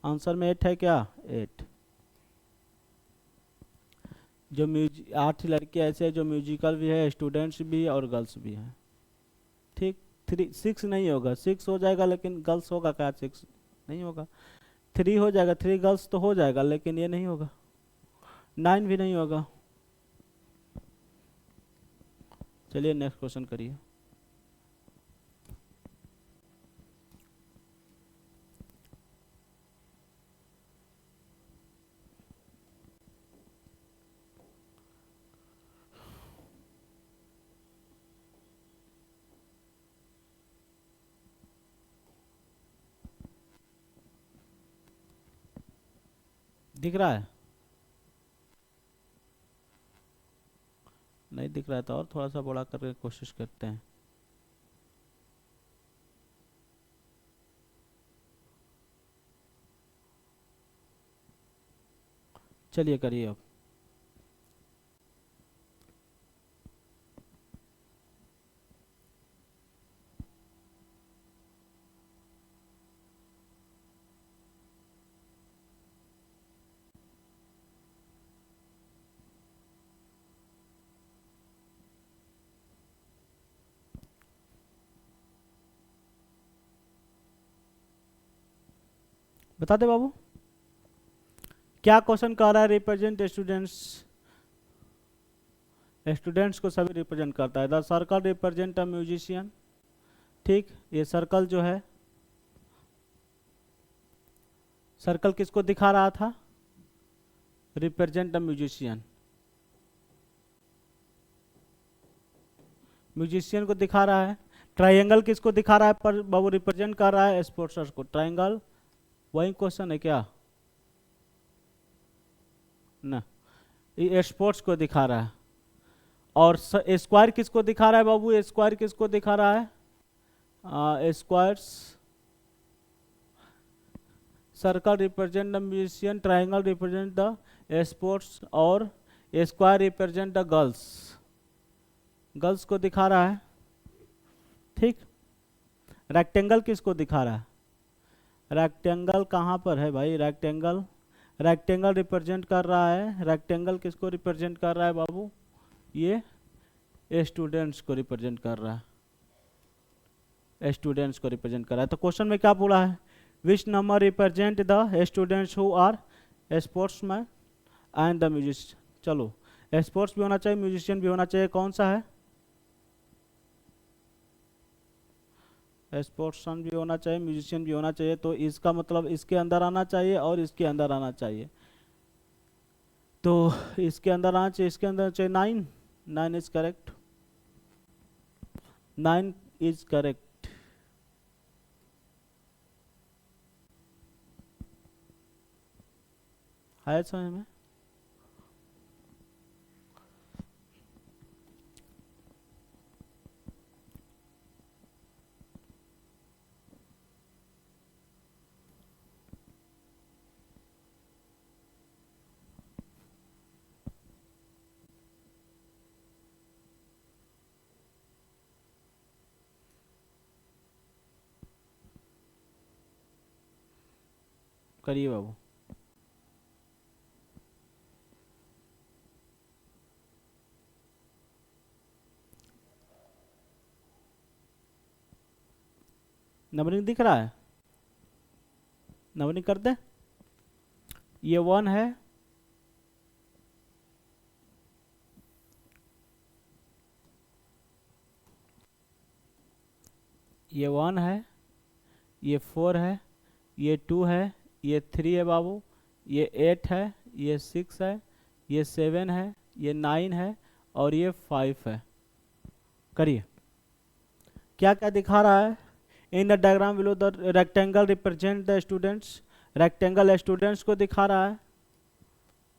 S1: आंसर में 8 है क्या? 8। जो 8 लड़के ऐसे हैं जो म्यूजिकल भी है, स्टूडेंट्स भी और गर्ल्स भी हैं। ठीक। 6 नहीं होगा, 6 हो जाएगा लेकिन गर्ल्स होगा क्या? 6 नहीं होगा। 3 हो जाएगा, 3 गर्ल्स तो हो जाएगा लेकिन ये नहीं होगा। 9 भी नहीं होगा। चलिए नेक्स्ट क्वेश्चन करिए। दिख रहा है? नहीं दिख रहा है तो और थोड़ा सा बड़ा करके कोशिश करते हैं। चलिए करिए अब। बता दे बाबू, क्या क्वेश्चन कह रहा है? रिप्रेजेंट स्टूडेंट्स, स्टूडेंट्स को सभी रिप्रेजेंट करता है। The circle represent a musician. ठीक, ये सर्कल जो है, सर्कल किसको दिखा रहा था? रिप्रेजेंट अ म्यूजिशियन, म्यूजिशियन को दिखा रहा है। ट्रायंगल किसको दिखा रहा है? पर बाबू रिप्रेजेंट कर रहा है स्पोर्ट्सर्स को। ट्रायंगल वही क्वेश्चन है क्या? ना, ये स्पोर्ट्स को दिखा रहा है। और स्क्वायर किसको दिखा रहा है बाबू? स्क्वायर किसको दिखा रहा है? Squares, circle represent the musician, triangle represent the sports और square represent the girls, girls को दिखा रहा है। ठीक। रेक्टेंगल किसको दिखा रहा है? रेक्टेंगल कहाँ पर है भाई? रेक्टेंगल, रेक्टेंगल रिप्रेजेंट कर रहा है। रेक्टेंगल किसको रिप्रेजेंट कर रहा है बाबू? ये स्टूडेंट्स को रिप्रेजेंट कर रहा है, स्टूडेंट्स को रिप्रेजेंट कर रहा है। तो क्वेश्चन में क्या बोला है? Which number represent the students who are sportsman and the musician. चलो, स्पोर्ट्स भी होना चाहिए, म्यूजिशियन भी होना चाहिए। कौन सा है? स्पोर्ट्समैन भी होना चाहिए, म्यूजिशियन भी होना चाहिए। तो इसका मतलब इसके अंदर आना चाहिए और इसके अंदर आना चाहिए। तो इसके अंदर आना चाहिए, इसके अंदर चाहिए 9। 9 इज करेक्ट, 9 इज करेक्ट। है समझ में? करिए बाबू। नंबरिंग दिख रहा है? नंबरिंग कर दे। ये 1 है, ये 1 है, ये 4 है, ये 2 है, ये 3 है बाबू, ये 8 है, ये 6 है, ये 7 है, ये 9 है और ये 5 है। करिए। क्या क्या दिखा रहा है? In the diagram below the rectangle represent the students. Rectangle students को दिखा रहा है।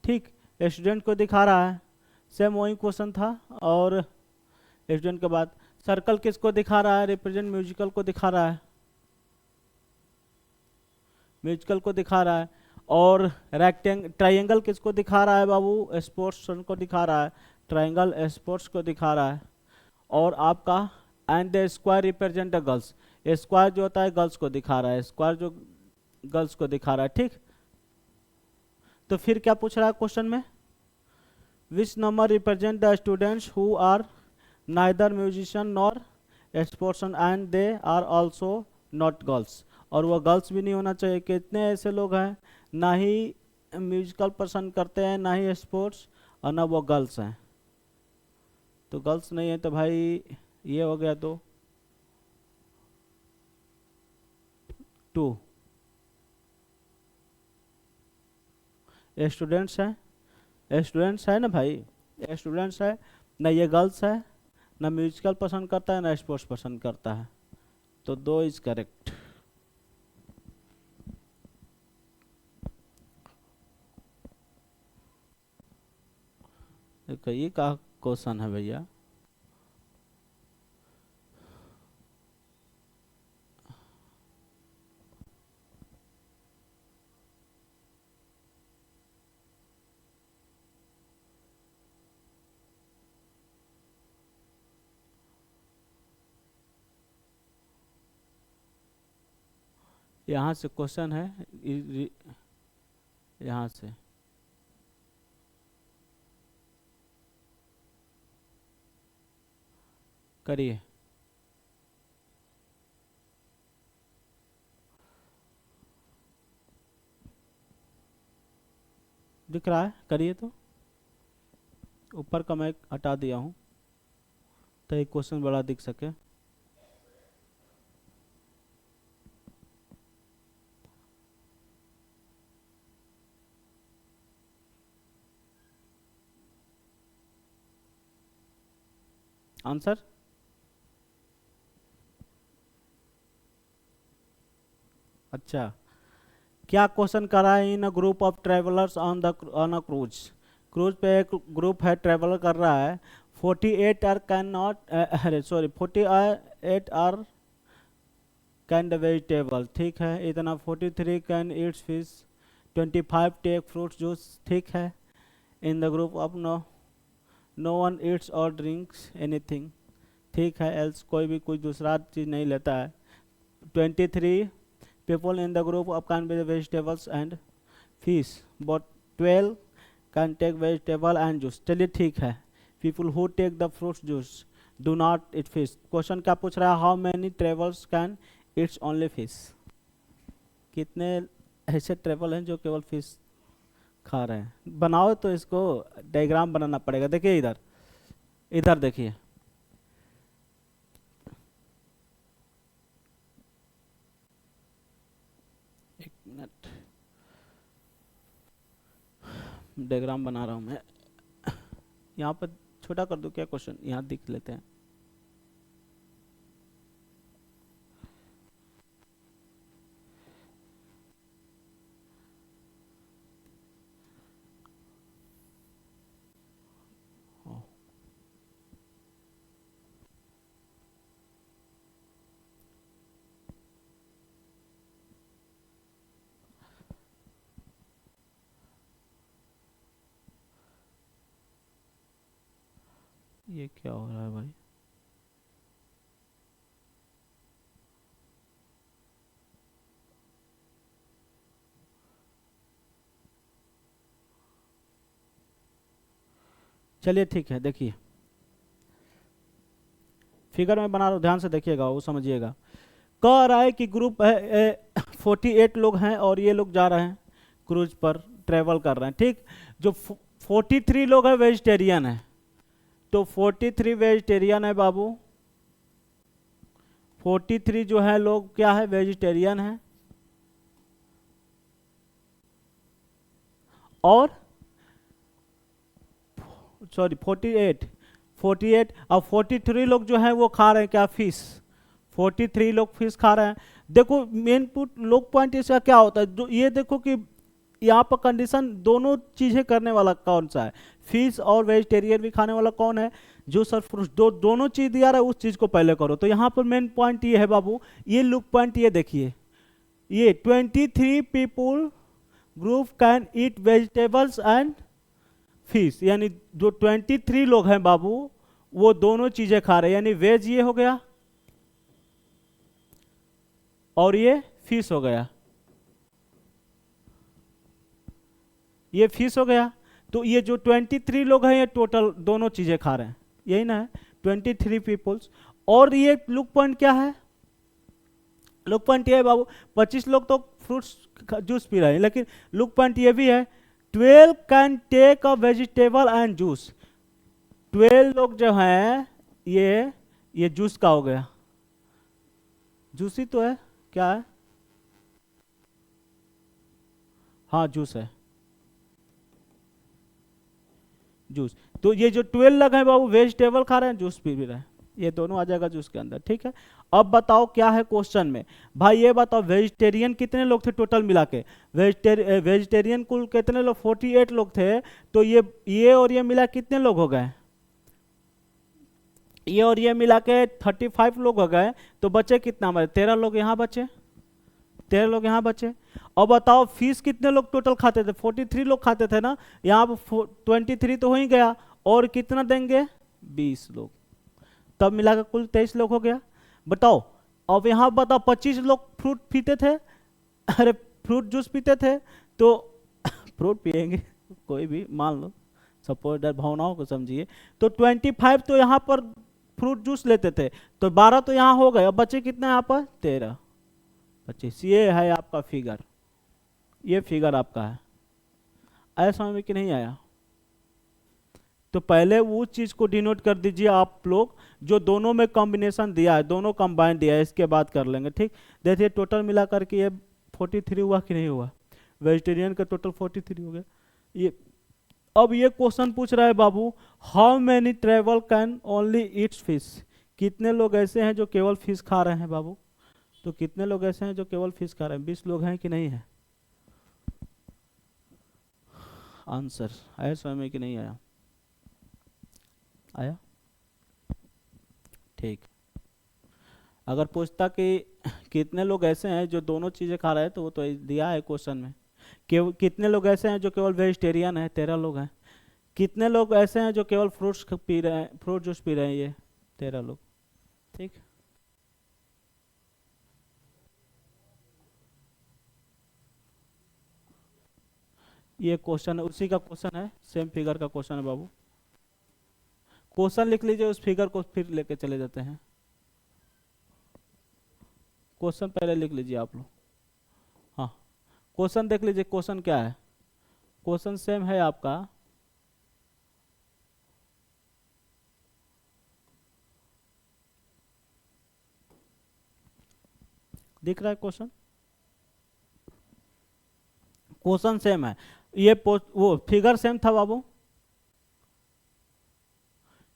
S1: ठीक, स्टूडेंट को दिखा रहा है। सेम वही क्वेश्चन था। और स्टूडेंट के बाद सर्कल किसको दिखा रहा है? रिप्रेजेंट म्यूजिकल को दिखा रहा है, म्यूजिकल को दिखा रहा है। और ट्रायंगल किसको दिखा रहा है बाबू? स्पोर्ट्स को दिखा रहा है, ट्रायंगल स्पोर्ट्स को दिखा रहा है। और आपका and the square represent the girls, square जो होता है गर्ल्स को दिखा रहा है। स्क्वायर जो गर्ल्स को दिखा रहा है, ठीक। तो फिर क्या पूछ रहा है क्वेश्चन में, which number represent the students who are neither musician nor sportsman and they are also not girls, और वह गर्ल्स भी नहीं होना चाहिए। कितने ऐसे लोग हैं ना ही म्यूजिकल पसंद करते हैं, ना ही स्पोर्ट्स, और ना वो गर्ल्स हैं। तो गर्ल्स नहीं है तो भाई ये हो गया, तो 2 स्टूडेंट्स हैं, स्टूडेंट्स है ना भाई, स्टूडेंट्स है ना, ये गर्ल्स है ना म्यूजिकल पसंद करता है ना स्पोर्ट्स पसंद करता है, तो 2 इज करेक्ट। ये का क्वेश्चन है भैया, यहाँ से क्वेश्चन है, यहाँ से करिए, दिख रहा है, करिए। तो ऊपर का मैं हटा दिया हूँ तो एक क्वेश्चन बड़ा दिख सके। आंसर अच्छा, क्या क्वेश्चन करा है, in a group of travellers on a cruise, cruise पे एक ग्रुप है ट्रेवल कर रहा है, 48 आर कैन नॉट, अरे sorry 48 are can the vegetable, ठीक है, इतना 43 can eats fish, 25 take fruit juice, ठीक है, in the group of no one eats और ड्रिंक्स एनीथिंग, ठीक है, एल्स कोई भी कुछ दूसरा चीज़ नहीं लेता है, 23 people in the group of can be the vegetables and fish, but 12 can take vegetable and juice, चलिए ठीक है, people who take the fruit juice do not eat fish। Question क्या पूछ रहा है, how many travels can eat only fish, कितने ऐसे travel हैं जो केवल फिश खा रहे हैं। बनाओ तो इसको डायग्राम बनाना पड़ेगा, देखिए इधर, इधर देखिए, एक मिनट डायग्राम बना रहा हूं मैं, यहाँ पर छोटा कर दूं क्या क्वेश्चन, यहाँ दिख लेते हैं। ये क्या हो रहा है भाई, चलिए ठीक है, देखिए फिगर में बना रहा हूं, ध्यान से देखिएगा, वो समझिएगा। कह रहा है कि ग्रुप है 48 लोग हैं और ये लोग जा रहे हैं क्रूज पर, ट्रेवल कर रहे हैं, ठीक। जो 43 लोग हैं वेजिटेरियन है, तो 43 वेजिटेरियन है बाबू, 43 जो है लोग क्या है, वेजिटेरियन है, और सॉरी 48 और 43 लोग जो है वो खा रहे हैं क्या, फिश, 43 लोग फिश खा रहे हैं। देखो मेन पुट लोग पॉइंट इसका क्या होता है, जो ये देखो कि यहाँ पर कंडीशन दोनों चीजें करने वाला कौन सा है, फिश और वेजिटेरियन भी खाने वाला कौन है, जो सर फ्रूट, दोनों चीज दिया रहा है उस चीज को पहले करो। तो यहाँ पर मेन पॉइंट ये है बाबू, ये लुक पॉइंट ये देखिए, ये 23 people group can eat vegetables and fish, यानी जो 23 लोग हैं बाबू वो दोनों चीजें खा रहे हैं, यानी वेज ये हो गया और ये फिश हो गया, ये फिश हो गया। तो ये जो 23 लोग हैं ये टोटल दोनों चीजें खा रहे हैं, यही ना है 23 पीपल्स। और ये लुक पॉइंट क्या है, लुक पॉइंट ये है बाबू 25 लोग तो फ्रूट्स जूस पी रहे हैं, लेकिन लुक पॉइंट ये भी है 12 can take a vegetable and juice. 12 लोग जो हैं ये जूस का हो गया, जूस ही तो है, क्या है, हाँ जूस है, जूस। तो ये जो 12 लोग हैं बाबू वेजिटेबल खा रहे हैं, जूस पी भी रहे हैं, ये दोनों आ जाएगा जूस के अंदर, ठीक है। अब बताओ क्या है क्वेश्चन में, भाई ये बताओ वेजिटेरियन कितने लोग थे टोटल मिला के, वेजिटेरियन कुल कितने लोग, 48 लोग थे। तो ये और ये मिला कितने लोग हो गए, ये और ये मिला के 35 लोग हो गए। तो बचे कितना हमारे, 13 लोग यहाँ बचे, 13 लोग यहाँ बचे। और बताओ फिश कितने लोग टोटल खाते थे, 43 लोग खाते थे ना, यहाँ पर 23 तो हो ही गया, और कितना देंगे 20 लोग, तब मिलाकर कुल 23 लोग हो गया। बताओ अब यहाँ बताओ 25 लोग फ्रूट पीते थे, अरे फ्रूट जूस पीते थे, तो फ्रूट पिएंगे कोई भी मान लो, सपोज दैट भावनाओं को समझिए। तो 25 तो यहाँ पर फ्रूट जूस लेते थे, तो 12 तो यहाँ हो गए, अब बचे कितने यहाँ पर 13 25, ये है आपका फिगर, ये फिगर आपका है। आया समझ में कि नहीं आया, तो पहले वो चीज को डिनोट कर दीजिए आप लोग जो दोनों में कॉम्बिनेशन दिया है, दोनों कंबाइन दिया है, इसके बाद कर लेंगे, ठीक। देखिए टोटल मिला करके ये 43 हुआ कि नहीं हुआ, वेजिटेरियन का टोटल 43 हो गया। ये अब ये क्वेश्चन पूछ रहा है बाबू, how many travel can only eats fish, कितने लोग ऐसे हैं जो केवल फिश खा रहे हैं बाबू, तो कितने लोग ऐसे हैं जो केवल फिश खा रहे हैं, 20 लोग हैं कि नहीं है। आंसर आया समझ में कि नहीं आया, आया, ठीक। अगर पूछता कि कितने लोग ऐसे हैं जो दोनों चीजें खा रहे हैं, तो वो तो दिया है क्वेश्चन में, केवल कितने लोग ऐसे हैं जो केवल वेजिटेरियन है, 13 लोग हैं। कितने लोग ऐसे हैं जो केवल फ्रूट्स पी रहे हैं, फ्रूट जूस पी रहे हैं, ये 13 लोग, ठीक। ये क्वेश्चन है, उसी का क्वेश्चन है, सेम फिगर का क्वेश्चन है बाबू। क्वेश्चन लिख लीजिए, उस फिगर को फिर लेके चले जाते हैं। क्वेश्चन पहले लिख लीजिए आप लोग, हाँ क्वेश्चन देख लीजिए, क्वेश्चन क्या है, क्वेश्चन सेम है आपका, दिख रहा है क्वेश्चन, क्वेश्चन सेम है। ये वो फिगर सेम था बाबू,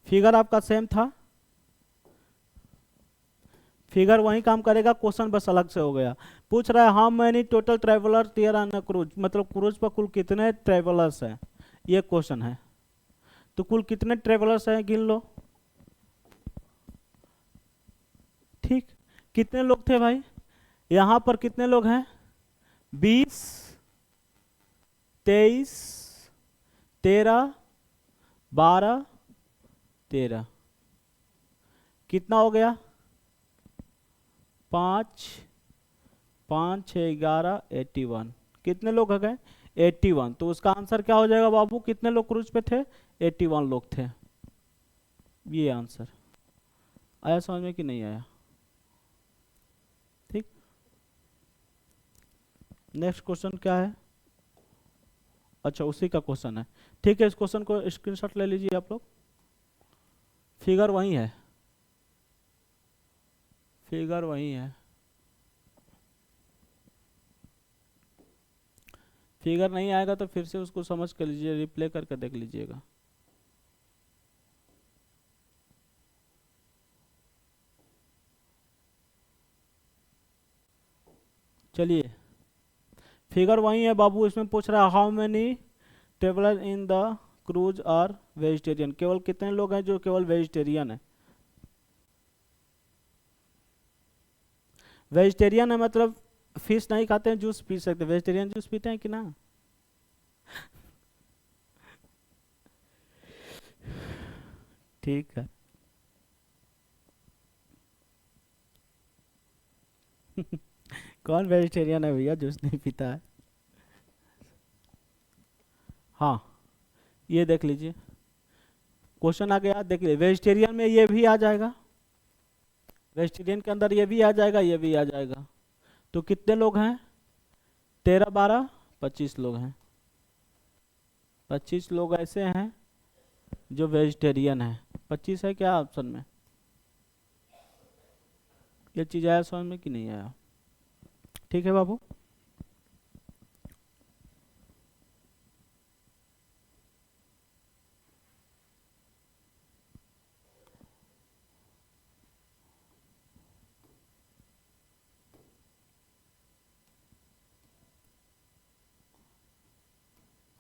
S1: फिगर आपका सेम था, फिगर वही काम करेगा, क्वेश्चन बस अलग से हो गया। पूछ रहा है how many total traveller there on a cruise, मतलब क्रूज पर कुल कितने ट्रेवलर्स हैं, ये क्वेश्चन है। तो कुल कितने ट्रेवलर्स हैं गिन लो, ठीक। कितने लोग थे भाई, यहां पर कितने लोग हैं, 20 23 13 12 13, कितना हो गया, 5 5 6 11 81, कितने लोग हो गए 81। तो उसका आंसर क्या हो जाएगा बाबू, कितने लोग क्रूज पे थे, 81 लोग थे, ये आंसर। आया समझ में कि नहीं आया, ठीक। नेक्स्ट क्वेश्चन क्या है, अच्छा उसी का क्वेश्चन है, ठीक है। इस क्वेश्चन को स्क्रीनशॉट ले लीजिए आप लोग, फिगर वही है, फिगर वही है, फिगर नहीं आएगा तो फिर से उसको समझ कर लीजिए, रिप्ले करके देख लीजिएगा। चलिए फिगर वही है बाबू, इसमें पूछ रहा है how many traveller in the cruise are vegetarian, केवल कितने लोग हैं जो केवल वेजिटेरियन है, वेजिटेरियन है मतलब फिश नहीं खाते हैं, जूस पी सकते, वेजिटेरियन जूस पीते हैं कि ना। ठीक है कौन वेजिटेरियन है भैया जूस नहीं पीता है, हाँ, ये देख लीजिए, क्वेश्चन आ गया, देख लीजिए वेजिटेरियन में ये भी आ जाएगा, वेजिटेरियन के अंदर ये भी आ जाएगा, ये भी आ जाएगा। तो कितने लोग हैं? 13 12 25 लोग हैं। 25 लोग ऐसे हैं जो वेजिटेरियन हैं। 25 है क्या ऑप्शन में? ये चीज़ आया समझ में कि नहीं आया? ठीक है बाबू।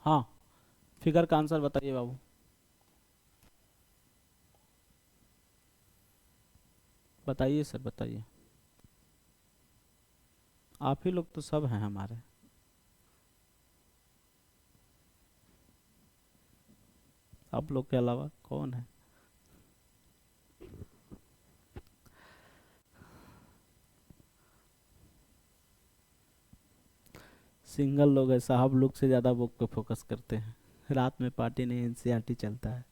S1: हाँ, फिगर का आंसर बताइए बाबू। बताइए सर, बताइए। आप ही लोग तो सब हैं हमारे। आप लोग के अलावा कौन है? सिंगल लोग है साहब, लोग से ज़्यादा बुक पे फोकस करते हैं। रात में पार्टी नहीं, एनसीईआरटी चलता है।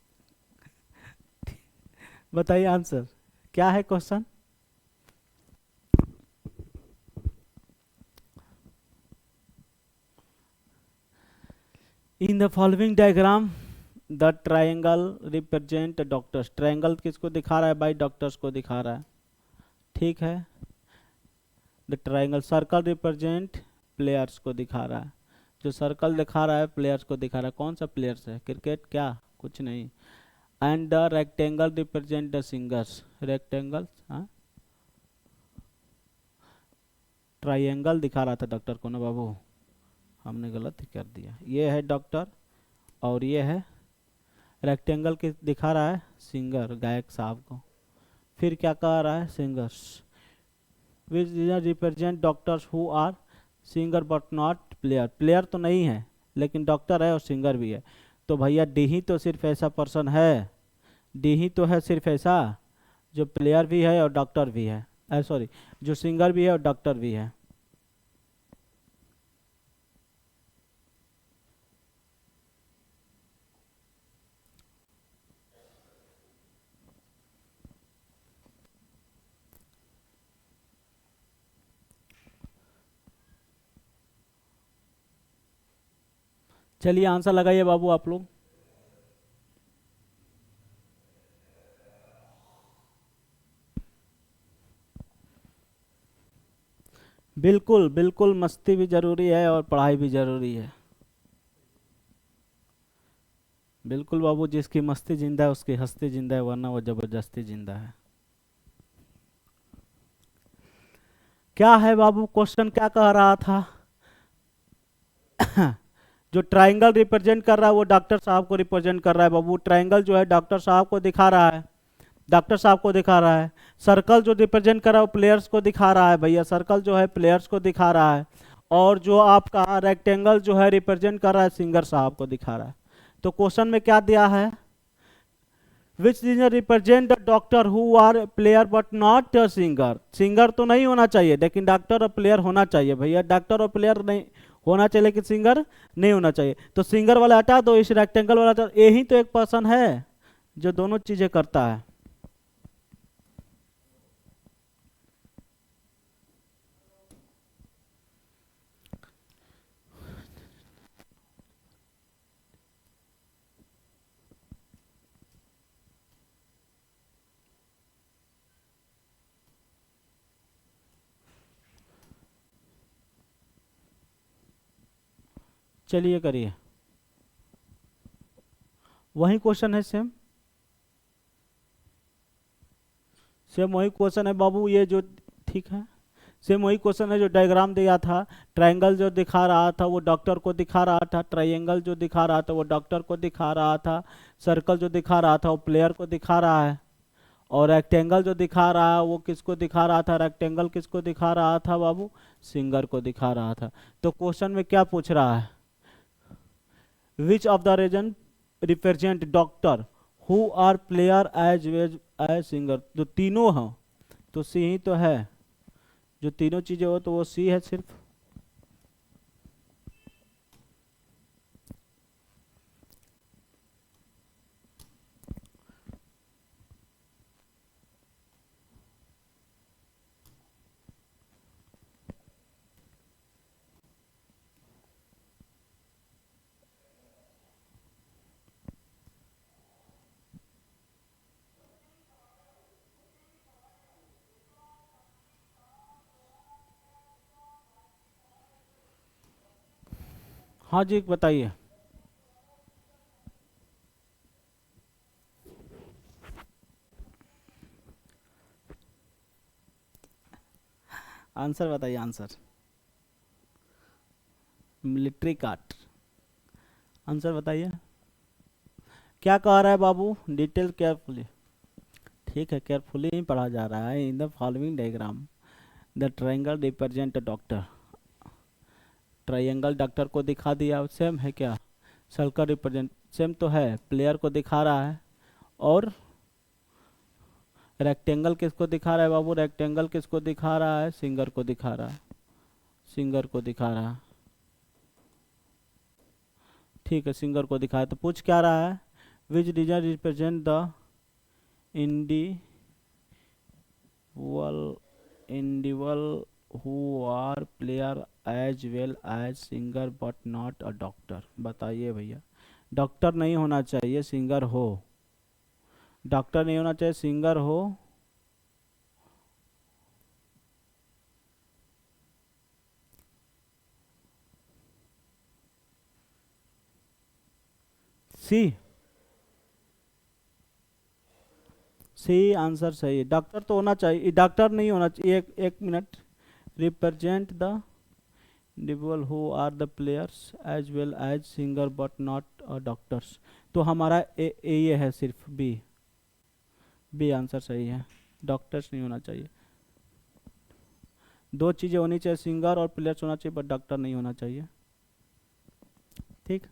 S1: बताइए आंसर क्या है question? In the following diagram the triangle represent doctors. Triangle किसको दिखा रहा है भाई? डॉक्टर्स को दिखा रहा है, ठीक है। The triangle circle represent players को दिखा रहा है। जो सर्कल दिखा रहा है प्लेयर्स को दिखा रहा है। कौन सा प्लेयर्स है? क्रिकेट क्या? कुछ नहीं। And the rectangle represent the singers. Rectangle, हाँ, ट्रायंगल दिखा रहा था डॉक्टर को ना बाबू, हमने गलत ही कर दिया। ये है डॉक्टर और ये है रेक्टेंगल के दिखा रहा है सिंगर, गायक साहब को। फिर क्या कह रहा है? Singers which represent doctors who are singer but not player. Player तो नहीं है लेकिन डॉक्टर है और सिंगर भी है। तो भैया डी ही तो सिर्फ ऐसा पर्सन है, डी ही तो है सिर्फ ऐसा जो प्लेयर भी है और डॉक्टर भी है, सॉरी, जो सिंगर भी है और डॉक्टर भी है। चलिए आंसर लगाइए बाबू आप लोग। बिल्कुल बिल्कुल, मस्ती भी जरूरी है और पढ़ाई भी जरूरी है। बिल्कुल बाबू, जिसकी मस्ती जिंदा है उसकी हस्ती जिंदा है, वरना वो जबरदस्ती जिंदा है। क्या है बाबू क्वेश्चन, क्या कह रहा था? जो ट्रायंगल रिप्रेजेंट कर रहा है वो डॉक्टर साहब को रिप्रेजेंट कर रहा है बाबू। ट्रायंगल जो है डॉक्टर साहब को दिखा रहा है, डॉक्टर साहब को दिखा रहा है। सर्कल जो रिप्रेजेंट कर रहा है वो प्लेयर्स को दिखा रहा है भैया, सर्कल जो है प्लेयर्स को दिखा रहा है। और जो आपका रेक्टेंगल जो है रिप्रेजेंट कर रहा है सिंगर साहब को दिखा रहा है। तो क्वेश्चन में क्या दिया है? Which represent the doctor who are player but not a singer. Singer तो नहीं होना चाहिए लेकिन डॉक्टर और प्लेयर होना चाहिए भैया। डॉक्टर और प्लेयर नहीं होना चाहिए लेकिन सिंगर नहीं होना चाहिए। तो सिंगर वाला हटा दो, इस रेक्टेंगल वाला हटा, यही तो एक पर्सन है जो दोनों चीजें करता है। चलिए करिए, वही क्वेश्चन है, सेम सेम वही क्वेश्चन है बाबू, ये जो, ठीक है, सेम वही क्वेश्चन है जो डायग्राम दिया था। ट्रायंगल जो दिखा रहा था वो डॉक्टर को दिखा रहा था, ट्रायंगल जो दिखा रहा था वो डॉक्टर को दिखा रहा था, सर्कल जो दिखा रहा था वो प्लेयर को दिखा रहा है, और रेक्टेंगल जो दिखा रहा है वो किसको दिखा रहा था? रेक्टेंगल किसको दिखा रहा था बाबू? सिंगर को दिखा रहा था। तो क्वेश्चन में क्या पूछ रहा है? Which of the region represent doctor who are player as well as singer. तो तीनों हो तो सी ही तो है, जो तीनों चीजें हो तो वो सी है सिर्फ। हाँ जी बताइए। आंसर बताइए आंसर। Military cart. आंसर बताइए। क्या कह रहा है बाबू, डिटेल केयरफुली। ठीक है, केयरफुली ही पढ़ा जा रहा है। In the following diagram the triangle represent doctor. Triangle doctor को दिखा दिया, सेम है क्या? सर्कल रिप्रेजेंट सेम तो है, प्लेयर को दिखा रहा है। और रेक्टेंगल किसको दिखा रहा है बाबू? रेक्टेंगल किसको दिखा रहा है? सिंगर को दिखा रहा है। सिंगर को दिखा रहा है। ठीक है, सिंगर को दिखाया। तो पूछ क्या रहा है? विच region represent the individual who are player as well as singer but not a doctor। बताइए भैया। डॉक्टर नहीं होना चाहिए, सिंगर हो। डॉक्टर नहीं होना चाहिए, सिंगर हो। सी। सी आंसर सही है। डॉक्टर तो होना चाहिए, डॉक्टर नहीं होना चाहिए। एक minute. Represent the individual who are the players as well as singer but not doctors। तो हमारा ये है सिर्फ बी। बी आंसर सही है। डॉक्टर्स नहीं होना चाहिए। दो चीजें होनी चाहिए, सिंगर और प्लेयर्स होना चाहिए, बट डॉक्टर नहीं होना चाहिए। ठीक।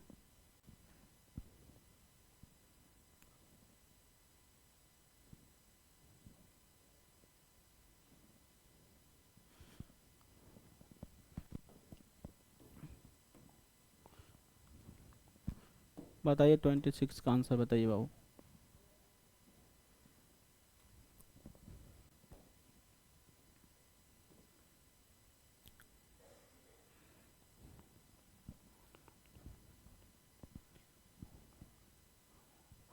S1: बताइए 26 का आंसर बताइए बाबू।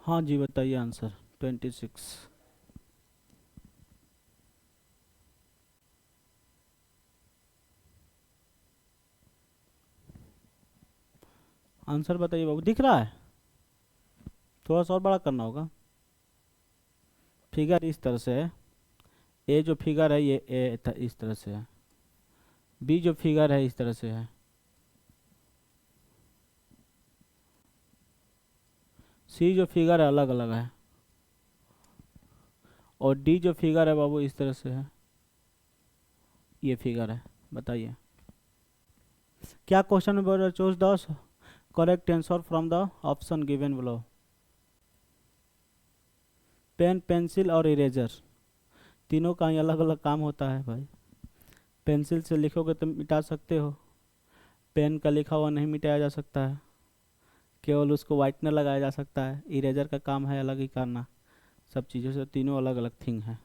S1: हाँ जी बताइए आंसर 26। आंसर बताइए बाबू, दिख रहा है? थोड़ा सा और बड़ा करना होगा। फिगर इस तरह से है। ए जो फिगर है ये इस तरह से है। बी जो फिगर है इस तरह से है। सी जो फिगर है अलग अलग है। और डी जो फिगर है बाबू इस तरह से है। ये फिगर है। बताइए क्या क्वेश्चन में बोल रहे? Choose the correct answer from the option given below. Pen, pencil और इरेजर, तीनों का ही अलग अलग काम होता है भाई। पेंसिल से लिखोगे तो मिटा सकते हो। पेन का लिखा हुआ नहीं मिटाया जा सकता है, केवल उसको वाइटनर लगाया जा सकता है। इरेजर का काम है अलग ही करना। सब चीज़ों से तीनों अलग अलग थिंग है।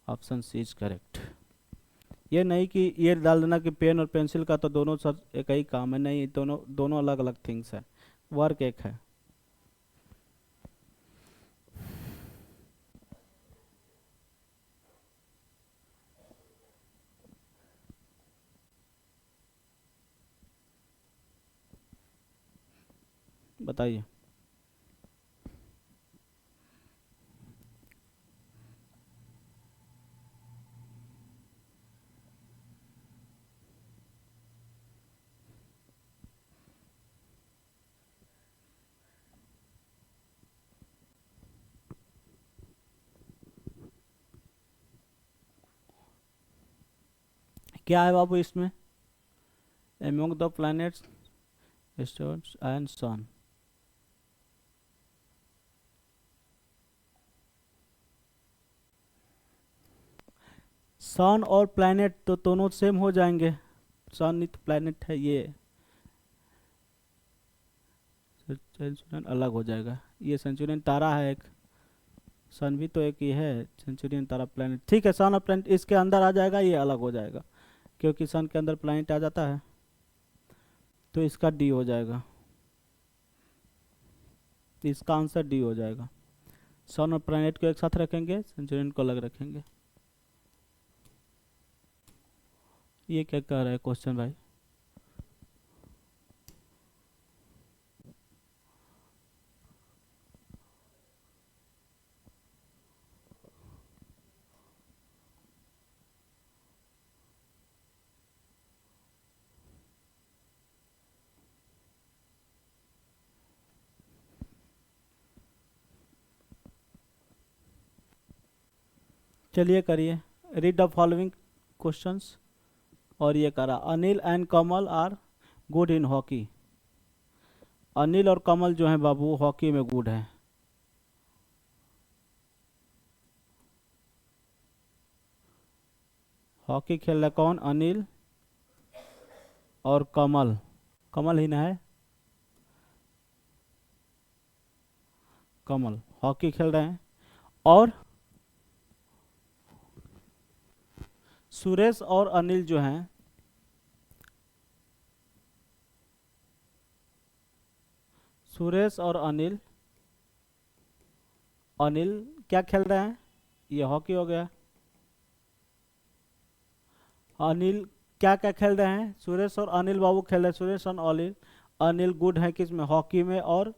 S1: Option C is correct. ये नहीं कि ये डाल देना कि पेन और पेंसिल का तो दोनों सर एक ही काम है, नहीं, दोनों दोनों अलग अलग थिंग्स है। वर्क एक है। बताइए। क्या है बाबू इसमें? Among the planets, stars and sun. Sun और प्लैनेट तो दोनों सेम हो जाएंगे। सन ही तो प्लैनेट है ये। सेंचुरियन अलग हो जाएगा। ये सेंचुरियन तारा है एक। सन भी तो एक ही है। सेंचुरियन तारा प्लैनेट, ठीक है। सन और प्लैनेट इसके अंदर आ जाएगा, ये अलग हो जाएगा क्योंकि सन के अंदर प्लैनेट आ जाता है। तो इसका डी हो जाएगा। इसका आंसर डी हो जाएगा। सन और प्लैनेट को एक साथ रखेंगे, सेंचुरियन को अलग रखेंगे। ये क्या कह रहा है क्वेश्चन भाई? चलिए करिए, रीड द फॉलोइंग क्वेश्चंस। और ये करा, Anil and Kamal are good in hockey. Anil और कमल जो हैं बाबू हॉकी में गुड हैं। हॉकी खेल रहा कौन? अनिल और कमल। कमल ही ना है, कमल हॉकी खेल रहे हैं। और सुरेश और अनिल जो हैं, सुरेश और अनिल, अनिल क्या खेल रहे हैं? ये हॉकी हो गया। अनिल क्या क्या खेल रहे हैं? सुरेश और अनिल बाबू खेल रहे हैं। सुरेश और अनिल, अनिल गुड है किस में? हॉकी में और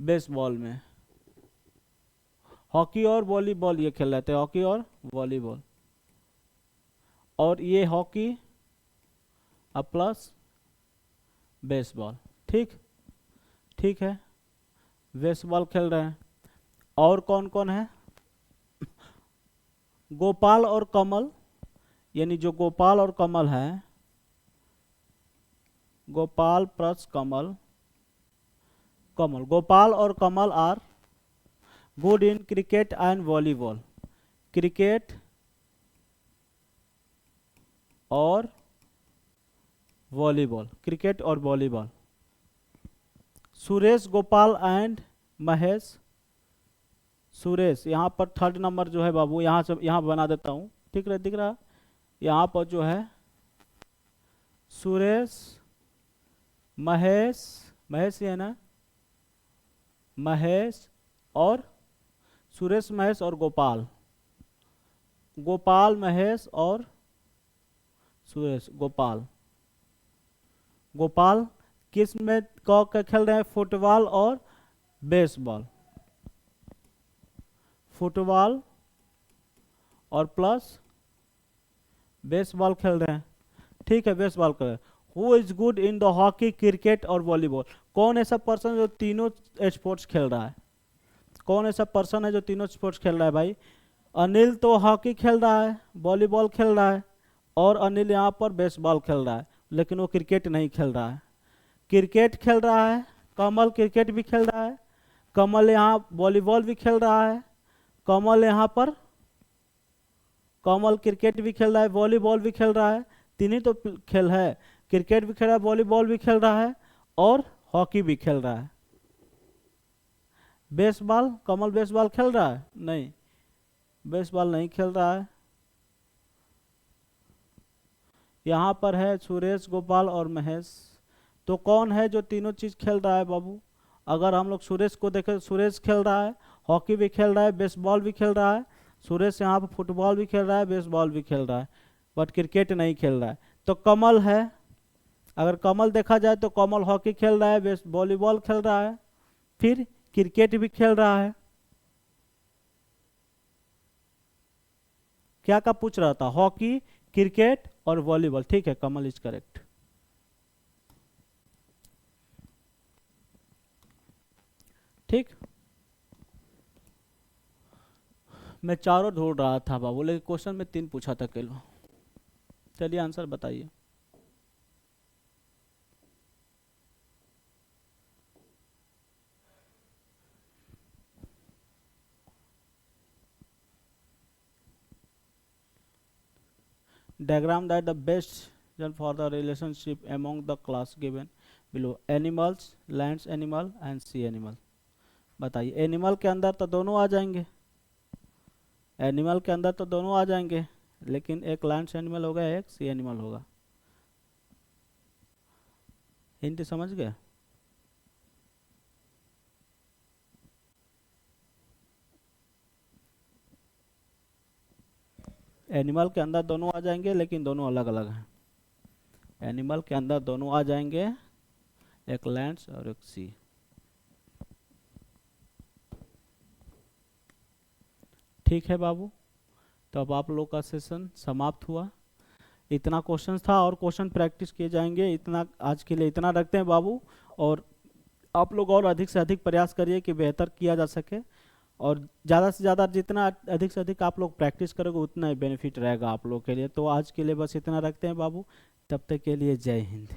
S1: बेसबॉल में। हॉकी और वॉलीबॉल ये खेल रहे थे, हॉकी और वॉलीबॉल। और ये हॉकी अब प्लस बेसबॉल। ठीक, ठीक है, बेसबॉल खेल रहे हैं। और कौन कौन है? गोपाल और कमल, यानी जो गोपाल और कमल है, गोपाल प्लस कमल, कमल, गोपाल और Kamal are good in cricket and volleyball. Cricket और वॉलीबॉल, क्रिकेट और वॉलीबॉल। सुरेश, गोपाल एंड महेश। सुरेश यहाँ पर थर्ड नंबर जो है बाबू, यहाँ से यहाँ बना देता हूँ, ठीक है, दिख रहा? यहाँ पर जो है सुरेश, महेश, महेश ही है ना, महेश और सुरेश, महेश और गोपाल, गोपाल, महेश और सुरेश, गोपाल। गोपाल किस में खेल रहे हैं? फुटबॉल और बेसबॉल। फुटबॉल और प्लस बेसबॉल खेल रहे हैं। ठीक है, बेसबॉल कर रहे हैं। Who is good in the hockey, cricket और वॉलीबॉल? कौन ऐसा पर्सन जो तीनों स्पोर्ट्स खेल रहा है? कौन ऐसा पर्सन है जो तीनों स्पोर्ट्स खेल रहा है भाई? अनिल तो हॉकी खेल रहा है, वॉलीबॉल खेल रहा है, और अनिल यहाँ पर बेसबॉल खेल रहा है, लेकिन वो क्रिकेट नहीं खेल रहा है। क्रिकेट खेल रहा है कमल, क्रिकेट भी खेल रहा है कमल, यहाँ वॉलीबॉल भी खेल रहा है कमल, यहाँ पर कमल क्रिकेट भी खेल रहा है, वॉलीबॉल भी खेल रहा है। तीन ही तो खेल है, क्रिकेट भी खेल रहा है, वॉलीबॉल भी खेल रहा है और हॉकी भी खेल रहा है। बेसबॉल, कमल बेसबॉल खेल रहा है? नहीं, बेसबॉल नहीं खेल रहा है। यहाँ पर है सुरेश, गोपाल और महेश। तो कौन है जो तीनों चीज खेल रहा है बाबू? अगर हम लोग सुरेश को देखें, सुरेश खेल रहा है, हॉकी भी खेल रहा है, बेसबॉल भी खेल रहा है। सुरेश यहाँ पर फुटबॉल भी खेल रहा है, बेसबॉल भी खेल रहा है, बट क्रिकेट नहीं खेल रहा है। तो कमल है, अगर कमल देखा जाए तो कमल हॉकी खेल रहा है, वॉलीबॉल खेल रहा है, फिर क्रिकेट भी खेल रहा है। क्या क्या पूछ रहा था? हॉकी, क्रिकेट और वॉलीबॉल। ठीक है, कमल इज करेक्ट। ठीक, मैं चारों ढूंढ रहा था बाबू, लेकिन क्वेश्चन में 3 पूछा था केवल। चलिए आंसर बताइए। Diagram that the best for the relationship among the class given below: animals, lands animal and sea animal। बताइए, एनिमल के अंदर तो दोनों आ जाएंगे, एनिमल के अंदर तो दोनों आ जाएंगे, लेकिन एक लैंड्स एनिमल होगा, एक सी एनिमल होगा। हिंट समझ गए? एनिमल के अंदर दोनों आ जाएंगे, लेकिन दोनों अलग अलग हैं। एनिमल के अंदर दोनों आ जाएंगे, एक लैंड्स और एक सी। ठीक है बाबू, तो अब आप लोग का सेशन समाप्त हुआ। इतना क्वेश्चन था और क्वेश्चन प्रैक्टिस किए जाएंगे। इतना आज के लिए इतना रखते हैं बाबू, और आप लोग और अधिक से अधिक प्रयास करिए कि बेहतर किया जा सके। और ज़्यादा से ज़्यादा जितना अधिक से अधिक आप लोग प्रैक्टिस करोगे उतना ही बेनिफिट रहेगा आप लोग के लिए। तो आज के लिए बस इतना रखते हैं बाबू, तब तक के लिए जय हिंद।